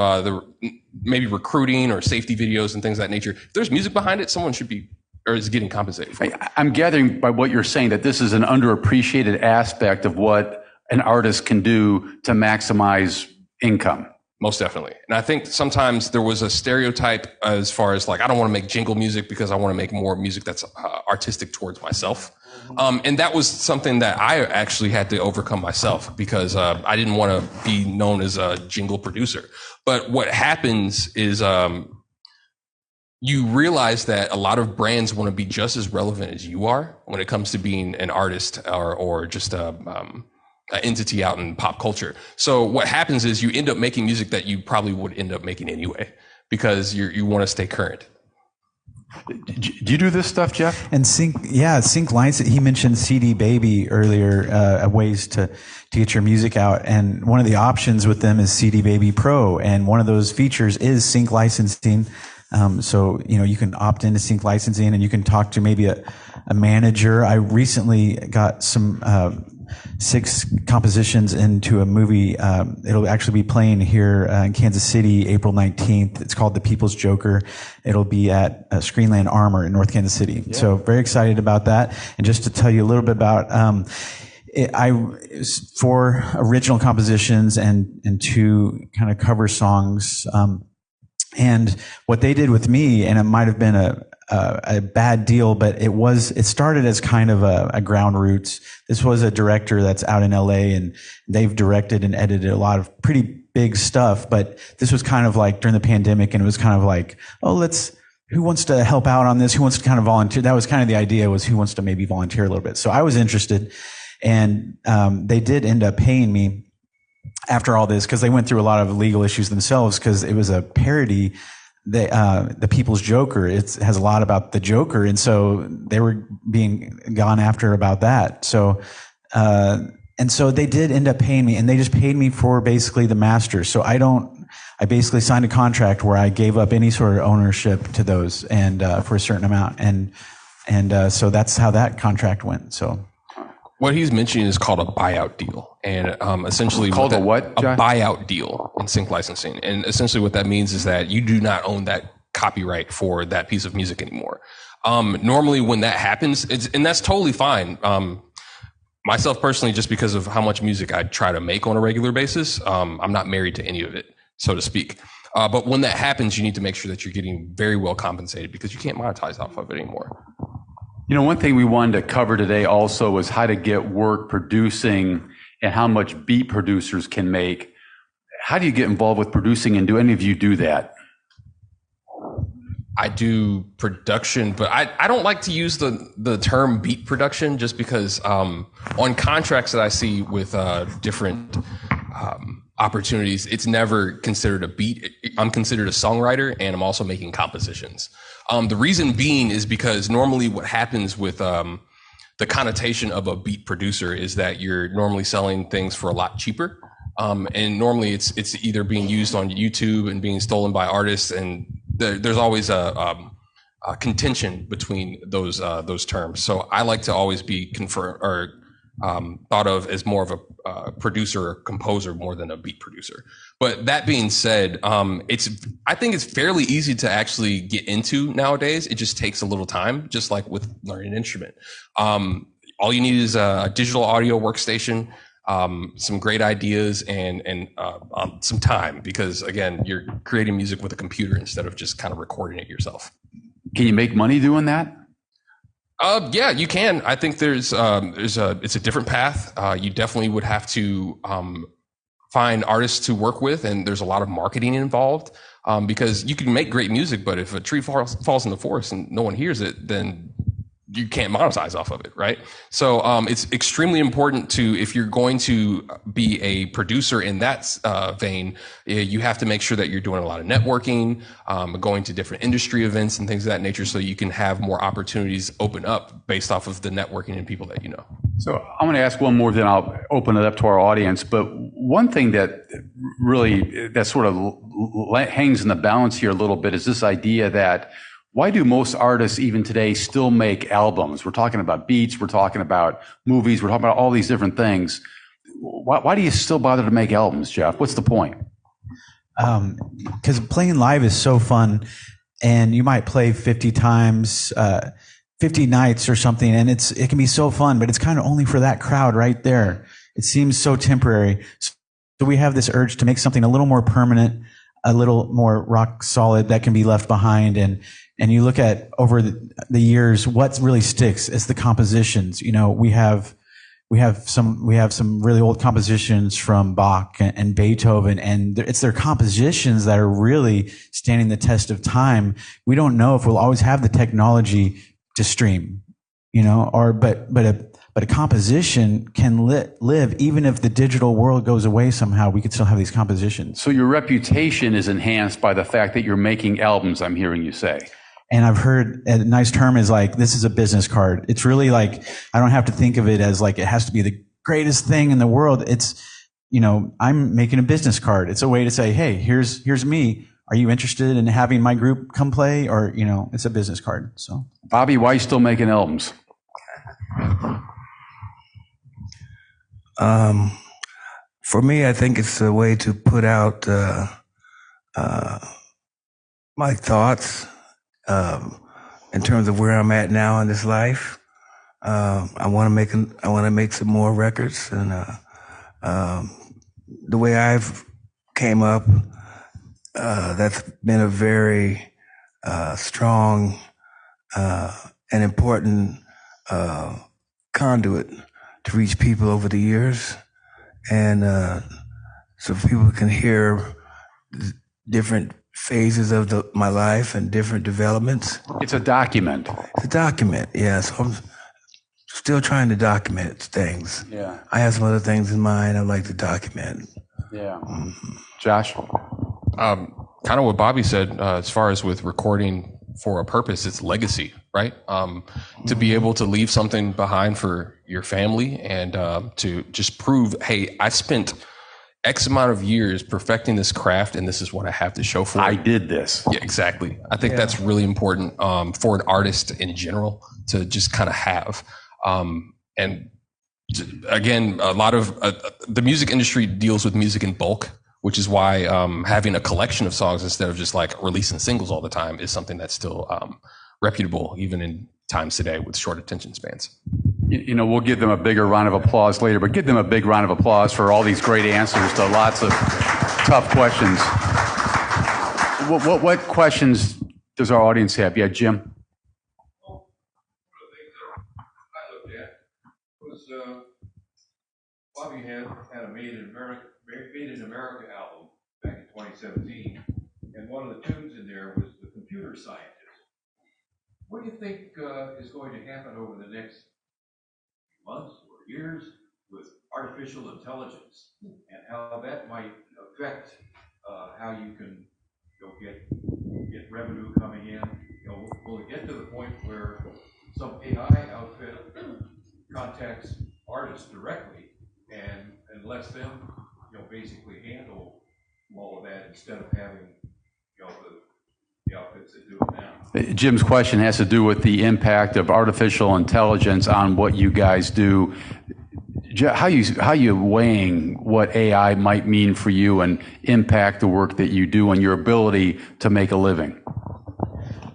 maybe recruiting or safety videos and things of that nature. If there's music behind it, someone should be or is getting compensated for it. I'm gathering by what you're saying that this is an underappreciated aspect of what an artist can do to maximize income. Most definitely. And I think sometimes there was a stereotype as far as like, I don't want to make jingle music because I want to make more music that's artistic towards myself. And that was something that I actually had to overcome myself, because I didn't want to be known as a jingle producer. But what happens is you realize that a lot of brands want to be just as relevant as you are when it comes to being an artist or just an entity out in pop culture. So what happens is you end up making music that you probably would end up making anyway, because you want to stay current. Do you do this stuff, Jeff? And sync license. He mentioned CD Baby earlier, ways to get your music out. And one of the options with them is CD Baby Pro. And one of those features is sync licensing. So, you can opt into sync licensing and you can talk to maybe a manager. I recently got some, 6 compositions into a movie. It'll actually be playing here in Kansas City, April 19th. It's called The People's Joker. It'll be at Screenland Armor in North Kansas City. Yeah. So very excited about that. And just to tell you a little bit about, for original compositions and 2 kind of cover songs. And what they did with me, and it might have been a bad deal, but it started as kind of a ground roots. This was a director that's out in LA, and they've directed and edited a lot of pretty big stuff, but this was kind of like during the pandemic, and it was kind of like, who wants to help out on this? Who wants to kind of volunteer? That was kind of the idea, was who wants to maybe volunteer a little bit. So I was interested, and they did end up paying me after all this, because they went through a lot of legal issues themselves, because it was a parody. The People's Joker, it has a lot about the Joker, and so they were being gone after about that. So, and so they did end up paying me, and they just paid me for basically the masters. So I basically signed a contract where I gave up any sort of ownership to those, and for a certain amount, and so that's how that contract went. So. What he's mentioning is called a buyout deal, and essentially called a what? A buyout deal in sync licensing, and essentially what that means is that you do not own that copyright for that piece of music anymore. Normally, when that happens, and that's totally fine. Myself personally, just because of how much music I try to make on a regular basis, I'm not married to any of it, so to speak. But when that happens, you need to make sure that you're getting very well compensated, because you can't monetize off of it anymore. One thing we wanted to cover today also was how to get work producing and how much beat producers can make. How do you get involved with producing, and do any of you do that? I do production, but I don't like to use the term beat production, just because on contracts that I see with different opportunities, it's never considered a beat. I'm considered a songwriter, and I'm also making compositions. The reason being is because normally what happens with the connotation of a beat producer is that you're normally selling things for a lot cheaper. And normally it's either being used on YouTube and being stolen by artists, and there's always a contention between those terms. So I like to always be thought of as more of a producer or composer more than a beat producer. But that being said, I think it's fairly easy to actually get into nowadays. It just takes a little time, just like with learning an instrument. All you need is a digital audio workstation, some great ideas, and some time, because again, you're creating music with a computer instead of just kind of recording it yourself. Can you make money doing that? Yeah, you can. I think it's a different path. You definitely would have to find artists to work with, and there's a lot of marketing involved, because you can make great music, but if a tree falls in the forest and no one hears it, then you can't monetize off of it, right? So it's extremely important to, if you're going to be a producer in that vein, you have to make sure that you're doing a lot of networking, going to different industry events and things of that nature, so you can have more opportunities open up based off of the networking and people that you know. So I'm going to ask one more, then I'll open it up to our audience. But one thing that sort of hangs in the balance here a little bit is this idea that, why do most artists even today still make albums? We're talking about beats, we're talking about movies, we're talking about all these different things. Why do you still bother to make albums, Jeff? What's the point? Because playing live is so fun, and you might play 50 times, 50 nights or something, and it can be so fun, but it's kind of only for that crowd right there. It seems so temporary. So we have this urge to make something a little more permanent, a little more rock solid that can be left behind. And you look at over the years, what really sticks is the compositions. We have some really old compositions from Bach and Beethoven, and it's their compositions that are really standing the test of time. We don't know if we'll always have the technology to stream, but a composition can live even if the digital world goes away somehow. We could still have these compositions. So your reputation is enhanced by the fact that you're making albums, I'm hearing you say. And I've heard a nice term is like, this is a business card. It's really like, I don't have to think of it as like, it has to be the greatest thing in the world. It's, I'm making a business card. It's a way to say, hey, here's me. Are you interested in having my group come play? Or, it's a business card. So, Bobby, why are you still making albums? For me, I think it's a way to put out my thoughts in terms of where I'm at now in this life. I want to make some more records, and the way I've came up, that's been a very strong and important conduit to reach people over the years, and so people can hear different phases of my life and different developments. It's a document. It's a document, yeah. So I'm still trying to document things. Yeah. I have some other things in mind I'd like to document. Yeah. Josh? Kind of what Bobby said, as far as with recording for a purpose, it's legacy, right? To be able to leave something behind for your family and to just prove, hey, I spent X amount of years perfecting this craft, and this is what I have to show for it. I did this. Yeah, exactly. I think that's really important for an artist in general to just kind of have. And again, a lot of the music industry deals with music in bulk, which is why having a collection of songs instead of just like releasing singles all the time is something that's still reputable, even in times today with short attention spans. We'll give them a bigger round of applause later, but give them a big round of applause for all these great answers to lots of tough questions. What questions does our audience have? Yeah, Jim? One of the things that I looked at was Bobby had a Made in America album back in 2017, and one of the tunes in there was The Computer Scientist. What do you think is going to happen over the next months or years with artificial intelligence, and how that might affect how you can get revenue coming in? Will it get to the point where some AI outfit contacts artists directly and lets them basically handle all of that instead of having the outfits that do it now? Jim's question has to do with the impact of artificial intelligence on what you guys do. How you weighing what AI might mean for you and impact the work that you do and your ability to make a living?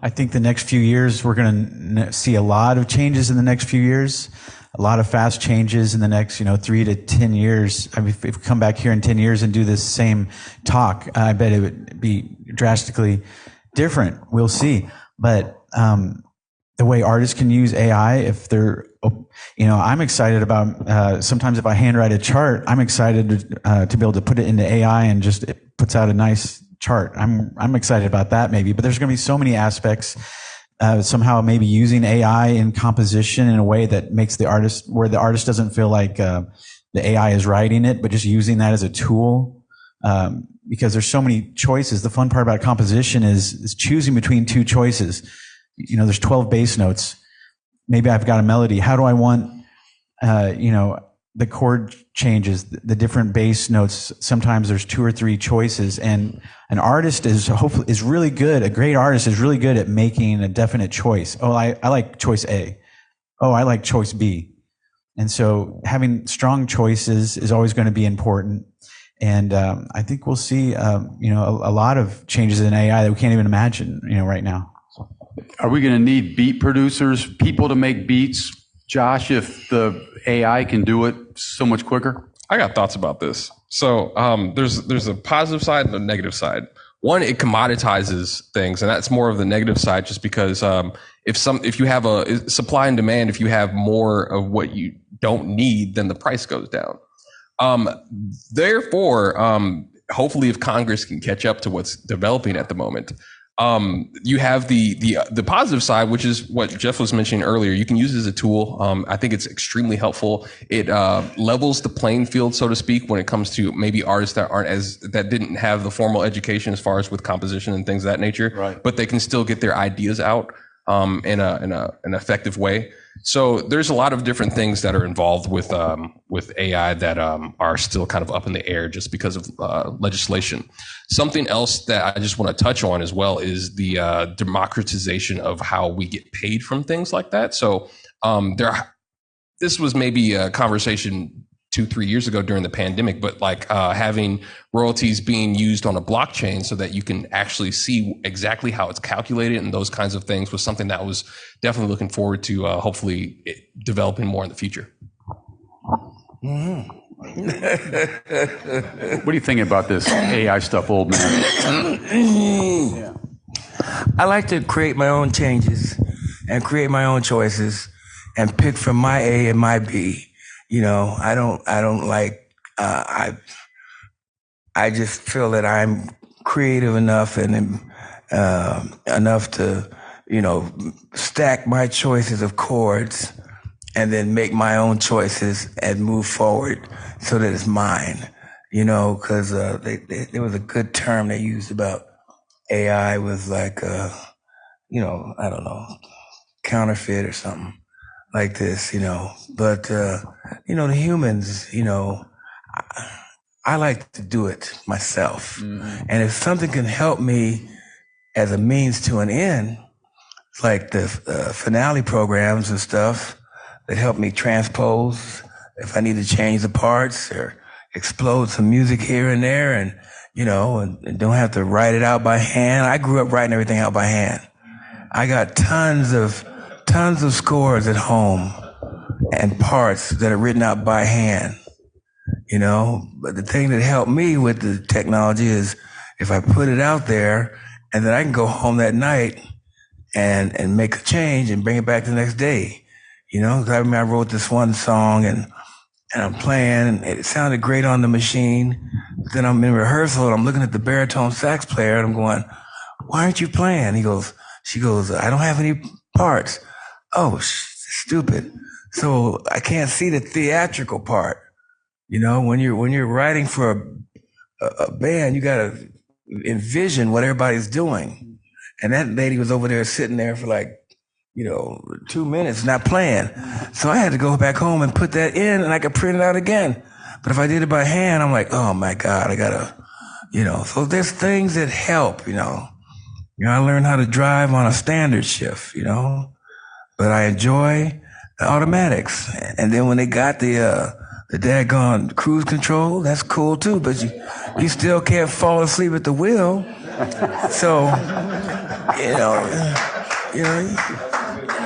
I think the next few years, we're going to see a lot of changes in the next few years, a lot of fast changes in the next, 3 to 10 years. I mean, if we come back here in 10 years and do this same talk, I bet it would be drastically different. We'll see. But the way artists can use AI, if they're, I'm excited about, sometimes if I handwrite a chart, I'm excited to be able to put it into AI and just it puts out a nice chart. I'm excited about that maybe, but there's going to be so many aspects, somehow maybe using AI in composition in a way that makes the artist, where the artist doesn't feel like the AI is writing it, but just using that as a tool. Because there's so many choices. The fun part about composition is choosing between two choices. There's 12 bass notes. Maybe I've got a melody. How do I want, the chord changes, the different bass notes? Sometimes there's 2 or 3 choices, and an artist is really good. A great artist is really good at making a definite choice. Oh, I like choice A. Oh, I like choice B. And so having strong choices is always going to be important. And I think we'll see, a lot of changes in AI that we can't even imagine, right now. Are we going to need beat producers, people to make beats, Josh, if the AI can do it so much quicker? I got thoughts about this. So there's a positive side and a negative side. One, it commoditizes things, and that's more of the negative side, just because if you have a supply and demand, if you have more of what you don't need, then the price goes down. Therefore, hopefully if Congress can catch up to what's developing at the moment, You have the positive side, which is what Jeff was mentioning earlier. You can use it as a tool. I think it's extremely helpful. It levels the playing field, so to speak, when it comes to maybe artists that didn't have the formal education as far as with composition and things of that nature, right, but they can still get their ideas out in an effective way. So there's a lot of different things that are involved with AI that are still kind of up in the air just because of legislation. Something else that I just want to touch on as well is the democratization of how we get paid from things like that. So this was maybe a conversation 2-3 years ago during the pandemic, but like having royalties being used on a blockchain so that you can actually see exactly how it's calculated and those kinds of things was something that I was definitely looking forward to hopefully developing more in the future. Mm-hmm. What are you thinking about this AI stuff, old man? Yeah. I like to create my own changes and create my own choices and pick from my A and my B. You know, I don't like, I just feel that I'm creative enough and enough to, you know, stack my choices of chords and then make my own choices and move forward so that it's mine, you know, because there was a good term they used about AI was like, you know, I don't know, counterfeit or something like this, you know, but, you know, the humans, you know, I like to do it myself. Mm-hmm. And if something can help me as a means to an end, like the finale programs and stuff that help me transpose if I need to change the parts or explode some music here and there and, you know, and don't have to write it out by hand. I grew up writing everything out by hand. I got tons of scores at home and parts that are written out by hand, you know. But the thing that helped me with the technology is if I put it out there and then I can go home that night and make a change and bring it back the next day, you know. 'Cause I remember I wrote this one song and I'm playing and it sounded great on the machine. Then I'm in rehearsal and I'm looking at the baritone sax player and I'm going, "Why aren't you playing?" She goes, "I don't have any parts." Oh, stupid. So I can't see the theatrical part. You know, when you're writing for a band, you got to envision what everybody's doing. And that lady was over there sitting there for like, you know, 2 minutes not playing. So I had to go back home and put that in and I could print it out again. But if I did it by hand, I'm like, oh my God, I gotta, you know. So there's things that help, you know. You know, I learned how to drive on a standard shift, you know. But I enjoy the automatics. And then when they got the daggone cruise control, that's cool too, but you still can't fall asleep at the wheel. So, you know,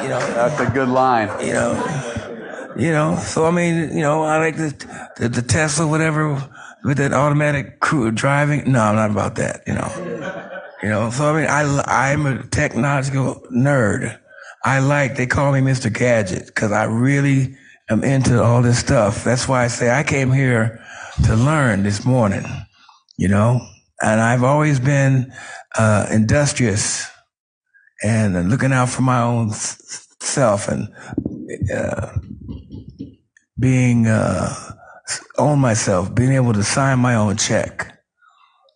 That's a good line. You know, so I mean, you know, I like the Tesla, whatever, with that automatic driving. No, I'm not about that, you know. So I mean, I'm a technological nerd. They call me Mr. Gadget because I really am into all this stuff. That's why I say I came here to learn this morning, you know, and I've always been industrious and looking out for my own self and being on myself, being able to sign my own check.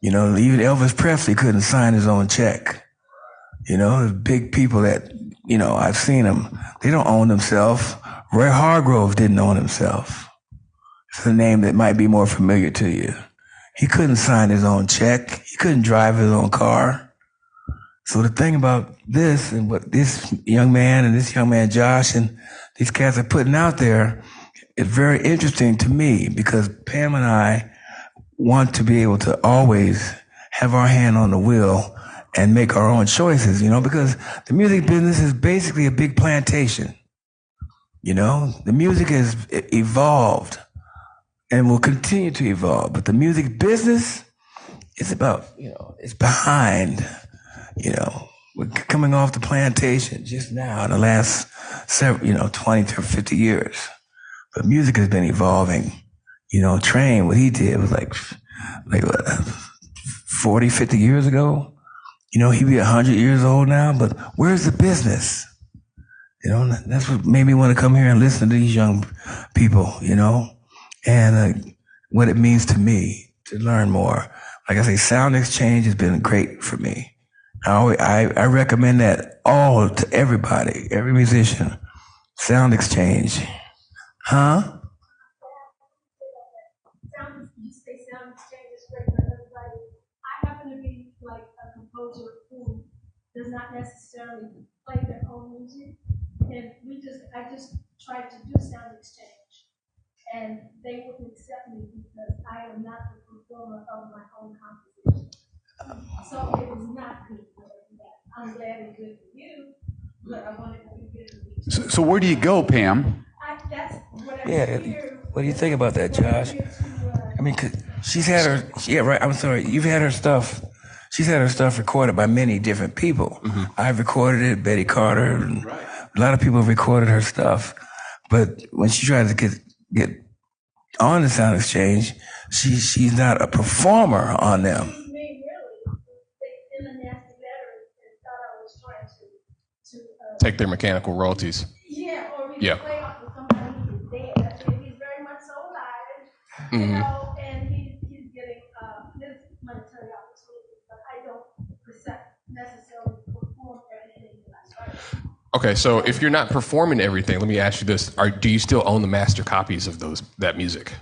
You know, even Elvis Presley couldn't sign his own check. You know, there's big people that, you know, I've seen them. They don't own themselves. Roy Hargrove didn't own himself. It's a name that might be more familiar to you. He couldn't sign his own check. He couldn't drive his own car. So the thing about this and what this young man and this young man Josh and these cats are putting out there is very interesting to me because Pam and I want to be able to always have our hand on the wheel and make our own choices, you know, because the music business is basically a big plantation. You know, the music has evolved and will continue to evolve, but the music business is about, you know, it's behind, you know, we're coming off the plantation just now in the last 20 to 50 years. But music has been evolving. You know, Train, what he did was like what, 40, 50 years ago. He be 100 years old now, but where's the business? That's what made me want to come here and listen to these young people, and what it means to me to learn more. Like I say, sound exchange has been great for me. I recommend that to everybody, every musician. Sound exchange. Huh? You say sound exchange is great for everybody. I happen to be like a composer who does not necessarily play their own music, and I just tried to do sound exchange, and they wouldn't accept me because I am not the performer of my own composition. So it was not good for that. I'm glad it's good for you, but I wanted to be good for you. So where do you go, Pam? That's what I hear. What do you think about that, Josh? I mean, 'cause she's had her, yeah, right. I'm sorry. You've had her stuff. She's had her stuff recorded by many different people. Mm-hmm. I've recorded it, Betty Carter, and a lot of people have recorded her stuff. But when she tried to get on the sound exchange, she's not a performer on them. Take their mechanical royalties. Yeah, or we Yeah. play off of somebody who's dead. He's very much so alive, and he's getting his monetary opportunity, but I don't necessarily perform everything that I write. Okay, so if you're not performing everything, let me ask you this: do you still own the master copies of that music?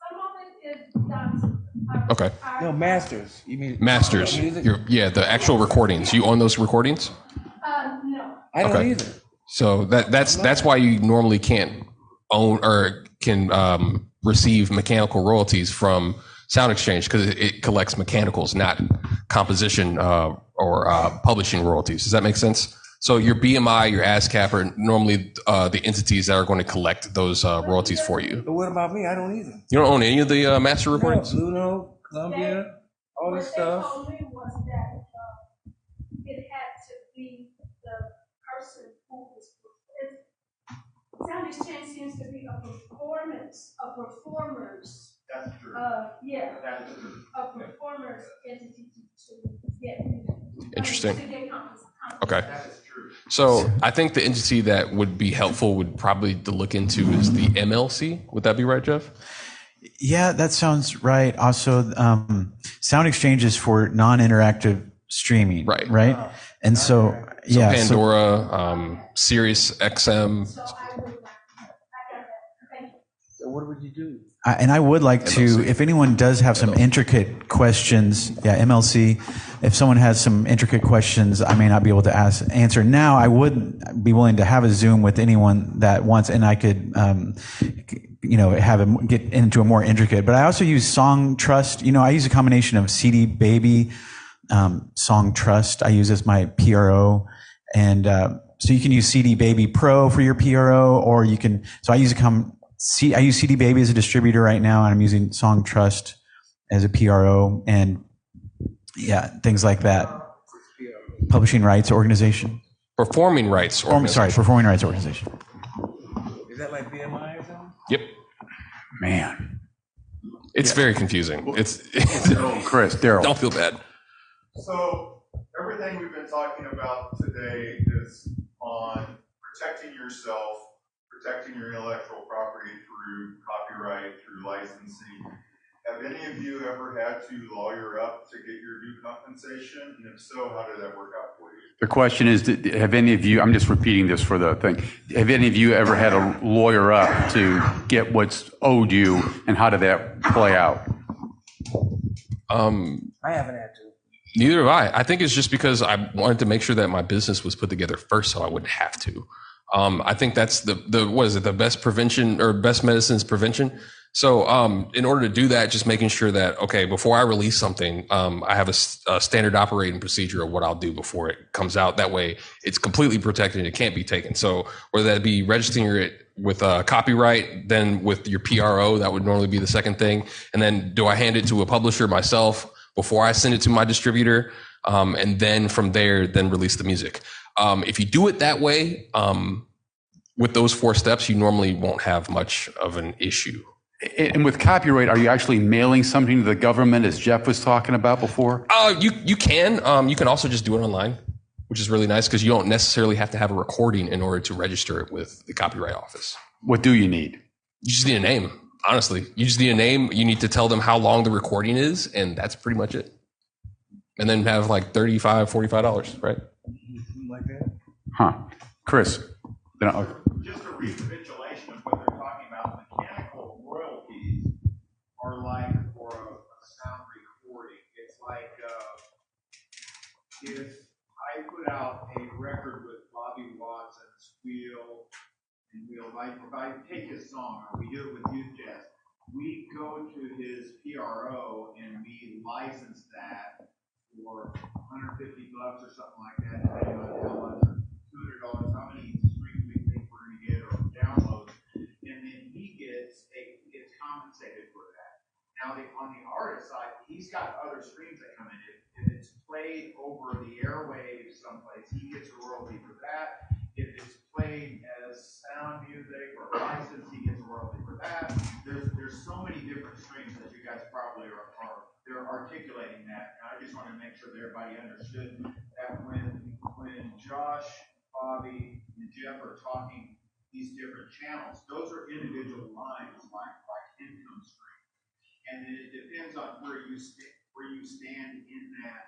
Some of it is done. Okay. No, masters. You mean Masters? The actual recordings. You own those recordings? No. I don't either. So that's why you normally can't own or can receive mechanical royalties from Sound Exchange, because it collects mechanicals, not composition or publishing royalties. Does that make sense? So your BMI, your ASCAP are normally the entities that are going to collect those royalties for you. But what about me? I don't either. You don't own any of the master recordings? No, Luno, Columbia, all this stuff. What they told me was that it had to be the person who was. Sound Exchange seems to be a performance, a performer's. That's true. That is true. A performer's entity to get. Interesting. To get Okay. So I think the entity that would be helpful would probably to look into is the MLC. Would that be right, Jeff? Yeah, that sounds right. Also, Sound Exchange is for non-interactive streaming, right? And so Pandora, Sirius XM. So what would you do? And I would like to, if anyone does have some intricate questions, MLC, if someone has some intricate questions I may not be able to answer now, I would be willing to have a Zoom with anyone that wants, and I could, have him get into a more intricate. But I also use Song Trust. I use a combination of CD Baby, Song Trust. I use as my PRO, and so you can use CD Baby Pro for your PRO, or you can. So I use I use CD Baby as a distributor right now, and I'm using Song Trust as a PRO, and things like that. Publishing rights organization. Performing rights organization. Performing rights organization. Is that like BMI or something? Yep. Man. It's very confusing. It's Chris, Daryl. Don't feel bad. So everything we've been talking about today is on protecting yourself, protecting your intellectual property through copyright, through licensing. Have any of you ever had to lawyer up to get your due compensation? And if so, how did that work out for you? The question is, have any of you, I'm just repeating this for the thing, have any of you ever had a lawyer up to get what's owed you, and how did that play out? I haven't had to. Neither have I. I think it's just because I wanted to make sure that my business was put together first so I wouldn't have to. I think that's the best prevention, or best medicine is prevention. So in order to do that, just making sure that, okay, before I release something, I have a standard operating procedure of what I'll do before it comes out. That way it's completely protected and it can't be taken. So whether that be registering it with copyright, then with your PRO, that would normally be the second thing. And then do I hand it to a publisher myself before I send it to my distributor? And then from there, then release the music. If you do it that way, with those 4 steps, you normally won't have much of an issue. And with copyright, are you actually mailing something to the government, as Jeff was talking about before? You can. You can also just do it online, which is really nice because you don't necessarily have to have a recording in order to register it with the Copyright Office. What do you need? You just need a name. Honestly, you just need a name. You need to tell them how long the recording is, and that's pretty much it. And then have like $35, $45, right? Like that? Huh. Chris? Just a recapitulation of what they're talking about. Mechanical royalties are like for a sound recording. It's like if I put out a record with Bobby Watson's Wheel and Wheel, if I take his song, or we do it with Youth Jazz, we go to his PRO and we license that for $150 or something like that, depending on how much, $200, how many streams we think we're going to get or downloads, and then he gets compensated for that. Now, on the artist side, he's got other streams that come in. If it's played over the airwaves someplace, he gets a royalty for that. If it's played as sound music or license, he gets a royalty for that. There's so many different streams that you guys probably they're articulating that. And I just want to make sure that everybody understood that when Josh, Bobby, and Jeff are talking these different channels, those are individual lines like income stream. And then it depends on where you stand in that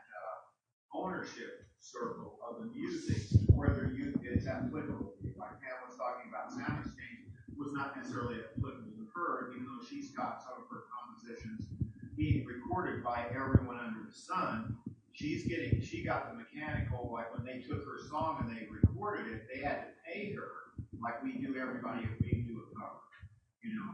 ownership circle of the music, whether it's applicable. Like Pam was talking about, sound exchange was not necessarily applicable to her, even though she's got some of her compositions being recorded by everyone under the sun. She got the mechanical, like when they took her song and they recorded it, they had to pay her like we do everybody if we do a cover.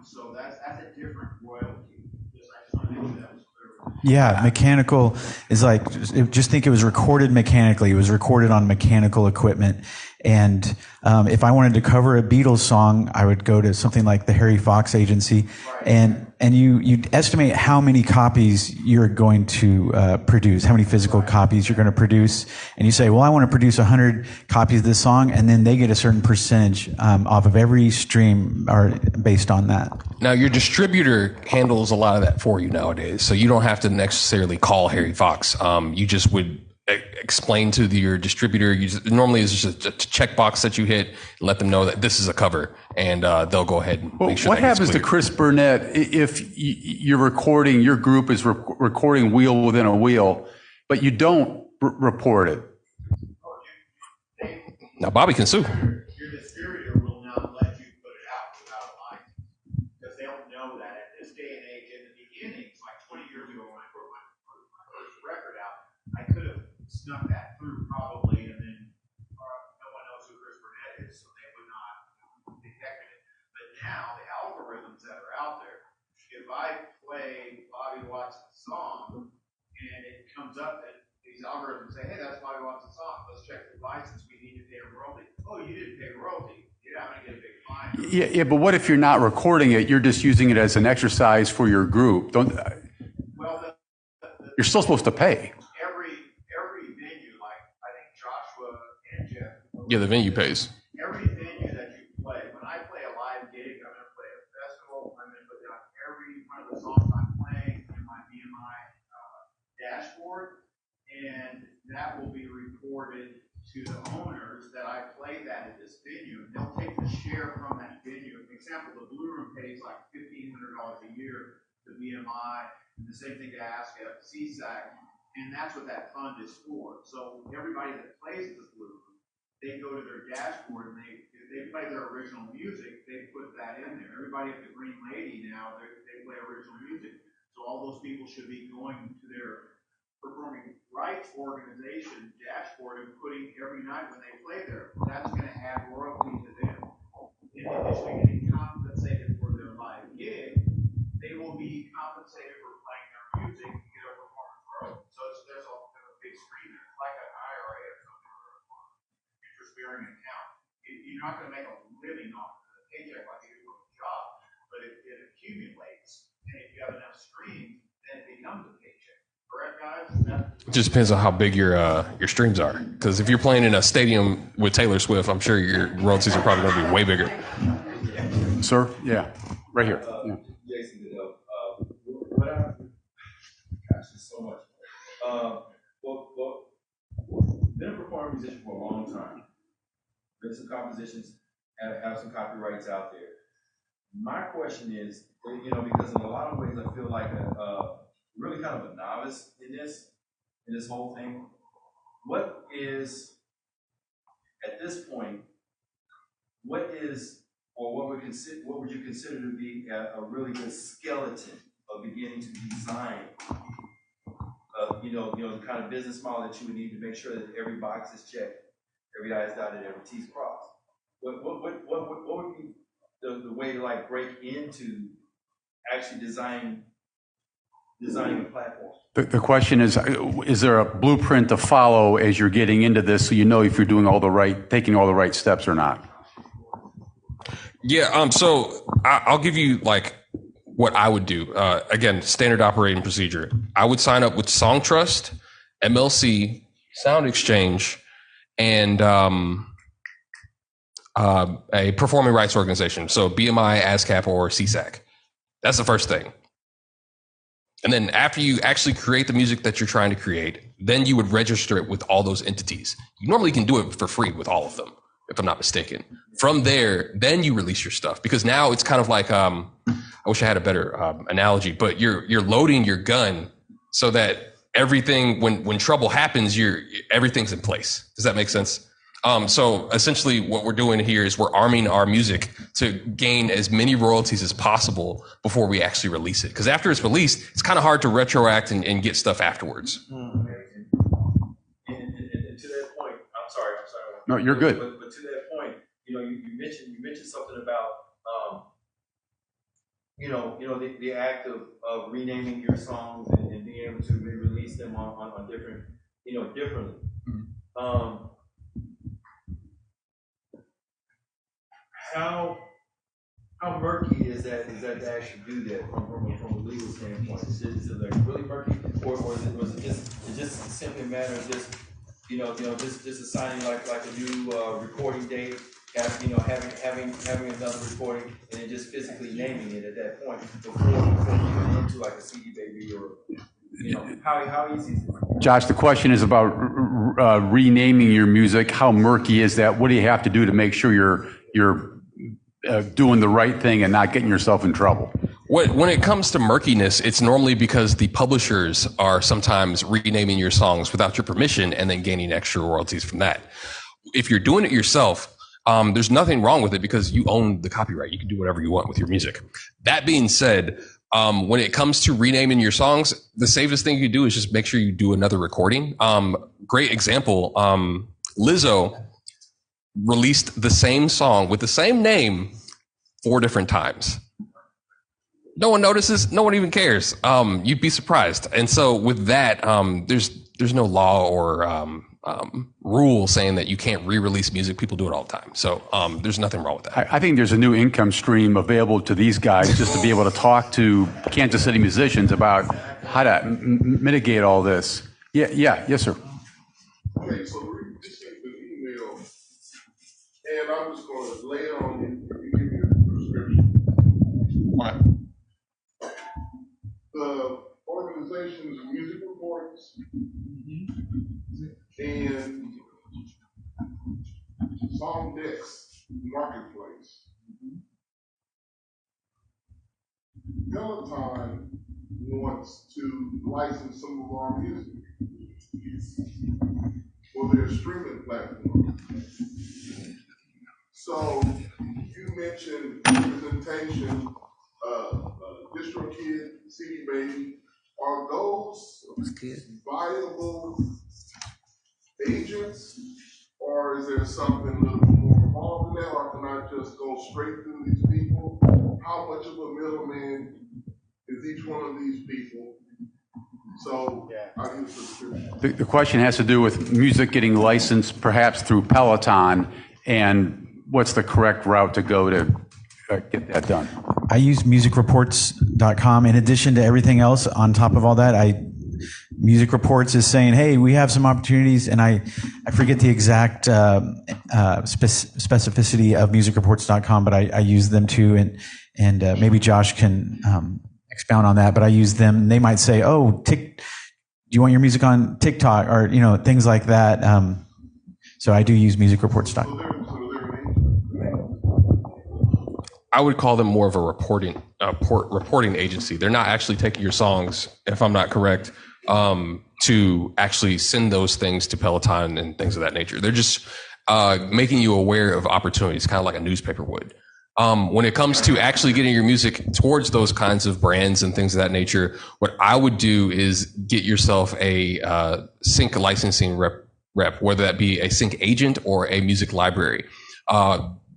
So that's a different royalty. I just want to make sure that was clear. Yeah, mechanical is like, just think it was recorded mechanically. It was recorded on mechanical equipment. And if I wanted to cover a Beatles song, I would go to something like the Harry Fox Agency, and you estimate how many copies you're going to produce, how many physical copies you're going to produce, and you say, well, I want to produce 100 copies of this song, and then they get a certain percentage off of every stream or based on that. Now, your distributor handles a lot of that for you nowadays, so you don't have to necessarily call Harry Fox. You just would explain to your distributor. Normally it's just a checkbox that you hit, let them know that this is a cover, and they'll go ahead and make sure. What happens to Chris Burnett if you're recording, your group is recording Wheel Within a Wheel, but you don't report it? Now Bobby can sue. Your distributor will not let you put it out without a license because they don't know that at this day and age. In the beginning, it's like 20 years ago when I put my first record out, I could have snuck that through probably, and then no one knows who Chris Burnett is, so they would not detect it. But now the algorithms that are out there, if I play Bobby Watson's song and it comes up that these algorithms say, hey, that's Bobby Watson's song, let's check the license, we need to pay a royalty. Oh, you didn't pay a royalty. You're not going to get a big fine. Yeah, but what if you're not recording it? You're just using it as an exercise for your group. Well, you're still supposed to pay. Every venue, like I think Joshua and Jeff. Yeah, the venue pays. Every venue that you play, when I play a live gig, I'm going to play a festival, I'm going to put down every one of the songs I'm playing in my BMI dashboard, and that will be reported to the owners that I play that at this venue. They'll take the share from that venue. For example, the Blue Room pays like $1,500 a year to BMI, and the same thing to ASCAP, CSAC, and that's what that fund is for. So everybody that plays the Blue Room, they go to their dashboard and they play their original music, they put that in there. Everybody at the Green Lady now, they play original music. So all those people should be going to their performing rights organization dashboard and putting every night when they play there. That's going to add royalty to them. In addition to getting compensated for their live gig, they will be compensated for playing their music to get a performance royalty. So there's a big stream there. It's like an IRA or something, or an interest-bearing account. You're not going to make a living off the paycheck like you do with a job, but it accumulates. And if you have enough streams, then it becomes a paycheck. Correct, guys? It just depends on how big your streams are. Because if you're playing in a stadium with Taylor Swift, I'm sure your royalties are probably going to be way bigger. Sir? Yeah, right here. Yeah. Jason there's some compositions have some copyrights out there. My question is, because in a lot of ways I feel like really kind of a novice in this whole thing. What is, at this point, what would you consider to be a really good skeleton of beginning to design, the kind of business model that you would need to make sure that every box is checked, every I is dotted, every T is crossed? What would be the way to like break into actually designing a platform? The question is there a blueprint to follow as you're getting into this so you know if you're doing taking all the right steps or not? Yeah, so I'll give you like what I would do. Again, standard operating procedure. I would sign up with Song Trust, MLC, Sound Exchange, and a performing rights organization. So BMI, ASCAP, or CSAC. That's the first thing. And then after you actually create the music that you're trying to create, then you would register it with all those entities. You normally can do it for free with all of them, if I'm not mistaken. From there, then you release your stuff, because now it's kind of like, I wish I had a better analogy, but you're loading your gun so that everything, when trouble happens, everything's in place. Does that make sense? So essentially what we're doing here is we're arming our music to gain as many royalties as possible before we actually release it. Because after it's released, it's kind of hard to retroact and get stuff afterwards. And to that point, I'm sorry. No, you're good. But to that point, you mentioned something about, the act of renaming your songs and being able to release them on different, differently. Mm-hmm. How murky is that to actually do that from a legal standpoint? Is it like really murky, or was it just simply a matter of just assigning like a new recording date, having another recording, and then just physically naming it at that point before you get into like a CD baby, or how easy is it? Josh, the question is about renaming your music. How murky is that? What do you have to do to make sure you're doing the right thing and not getting yourself in trouble? When it comes to murkiness, it's normally because the publishers are sometimes renaming your songs without your permission and then gaining extra royalties from that. If you're doing it yourself, there's nothing wrong with it because you own the copyright. You can do whatever you want with your music. That being said, when it comes to renaming your songs, the safest thing you can do is just make sure you do another recording. Great example, Lizzo released the same song with the same name 4 different times. No one notices, no one even cares. You'd be surprised. And so with that, there's no law or rule saying that you can't re-release music. People do it all the time. So there's nothing wrong with that. I think there's a new income stream available to these guys just to be able to talk to Kansas City musicians about how to mitigate all this. Yes, sir. Okay, so we received an email, and I'm just going to lay it on you if you give me a prescription. What? The organization's music reports and Song Dex Marketplace. Peloton wants to license some of our music for their streaming platform. So you mentioned representation, DistroKid, CD Baby. Are those viable agents, or is there something a little more involved in that, or can I just go straight through these people? How much of a middleman is each one of these people? So I use subscription. The question has to do with music getting licensed perhaps through Peloton, and what's the correct route to go to get that done? I use musicreports.com. In addition to everything else, on top of all that, Music Reports is saying, hey, we have some opportunities, and I forget the exact specificity of musicreports.com, but I use them too, and maybe Josh can expound on that, but I use them. They might say, oh, do you want your music on TikTok, or things like that. So I do use musicreports.com. So there I would call them more of a reporting agency. They're not actually taking your songs, if I'm not correct, to actually send those things to Peloton and things of that nature. They're just making you aware of opportunities, kind of like a newspaper would. When it comes to actually getting your music towards those kinds of brands and things of that nature, what I would do is get yourself a sync licensing rep, whether that be a sync agent or a music library.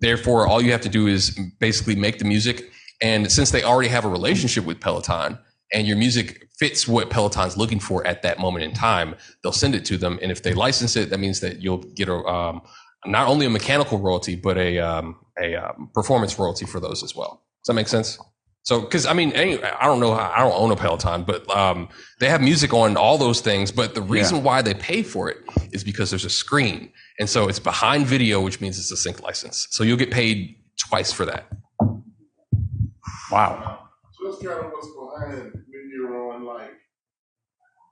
Therefore, all you have to do is basically make the music. And since they already have a relationship with Peloton and your music fits what Peloton's looking for at that moment in time, they'll send it to them. And if they license it, that means that you'll get a not only a mechanical royalty, but a performance royalty for those as well. Does that make sense? So, because I mean, I don't know, I don't own a Peloton, but they have music on all those things. But the reason why they pay for it is because there's a screen. And so it's behind video, which means it's a sync license. So you'll get paid twice for that. Wow. So that's kind of what's behind when you're on like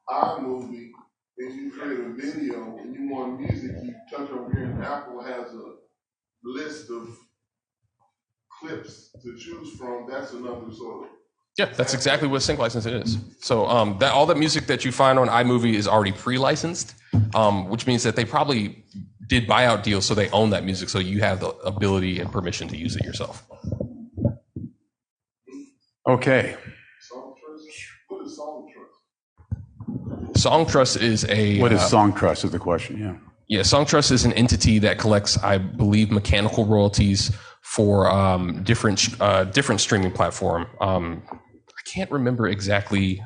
iMovie and you create a video and you want music, you touch over here and Apple has a list of clips to choose from. That's another sort of. Yeah, that's exactly what sync license is. So that all the music that you find on iMovie is already pre-licensed, which means that they probably did buyout deals, so they own that music, so you have the ability and permission to use it yourself. Okay. Song Trust? What is Song Trust? Song Trust is a... What is Song Trust is the question, yeah. Yeah, Song Trust is an entity that collects, I believe, mechanical royalties for different streaming platform. I can't remember exactly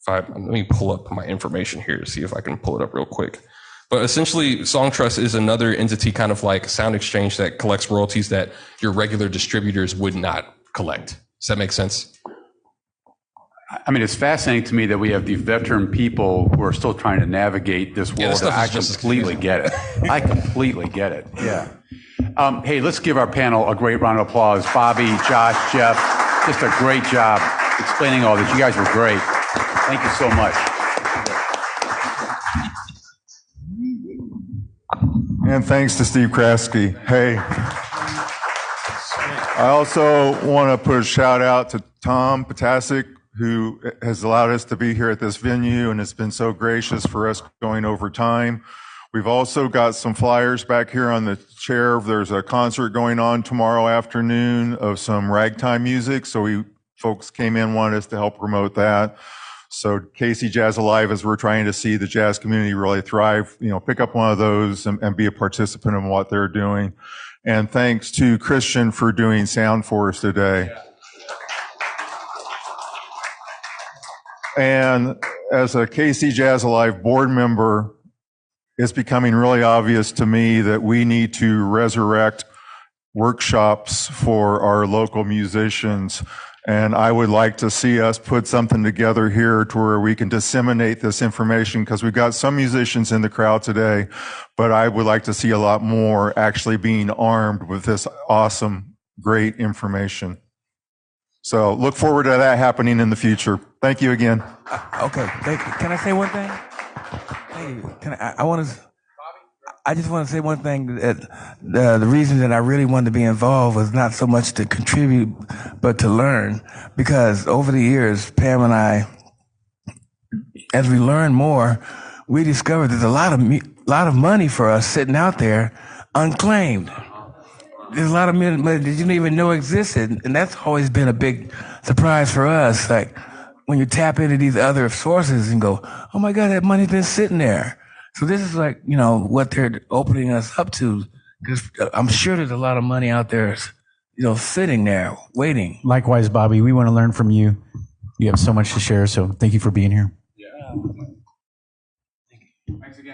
let me pull up my information here to see if I can pull it up real quick. But essentially, Song Trust is another entity, kind of like Sound Exchange, that collects royalties that your regular distributors would not collect. Does that make sense? I mean, it's fascinating to me that we have these veteran people who are still trying to navigate this world. I completely get it. I completely get it. Yeah. Hey, let's give our panel a great round of applause. Bobby, Josh, Jeff, just a great job explaining all this. You guys were great. Thank you so much. And thanks to Steve Kraske. Hey. I also want to put a shout out to Tom Potasic, who has allowed us to be here at this venue and has been so gracious for us going over time. We've also got some flyers back here on the chair. There's a concert going on tomorrow afternoon of some ragtime music. So folks came in, wanted us to help promote that. So KC Jazz Alive, as we're trying to see the jazz community really thrive, pick up one of those and be a participant in what they're doing. And thanks to Christian for doing sound for us today. And as a KC Jazz Alive board member, it's becoming really obvious to me that we need to resurrect workshops for our local musicians. And I would like to see us put something together here to where we can disseminate this information, because we've got some musicians in the crowd today, but I would like to see a lot more actually being armed with this awesome, great information. So look forward to that happening in the future. Thank you again. Okay, thank you. Can I say one thing? Thank you. I just want to say one thing, that the reason that I really wanted to be involved was not so much to contribute, but to learn. Because over the years, Pam and I, as we learn more, we discovered there's a lot of money for us sitting out there unclaimed. There's a lot of money that you didn't even know existed, and that's always been a big surprise for us. Like when you tap into these other sources and go, oh my God, that money's been sitting there. So this is like, what they're opening us up to, because I'm sure there's a lot of money out there, sitting there waiting. Likewise, Bobby, we want to learn from you. You have so much to share, so thank you for being here. Yeah. Thank you. Thanks again.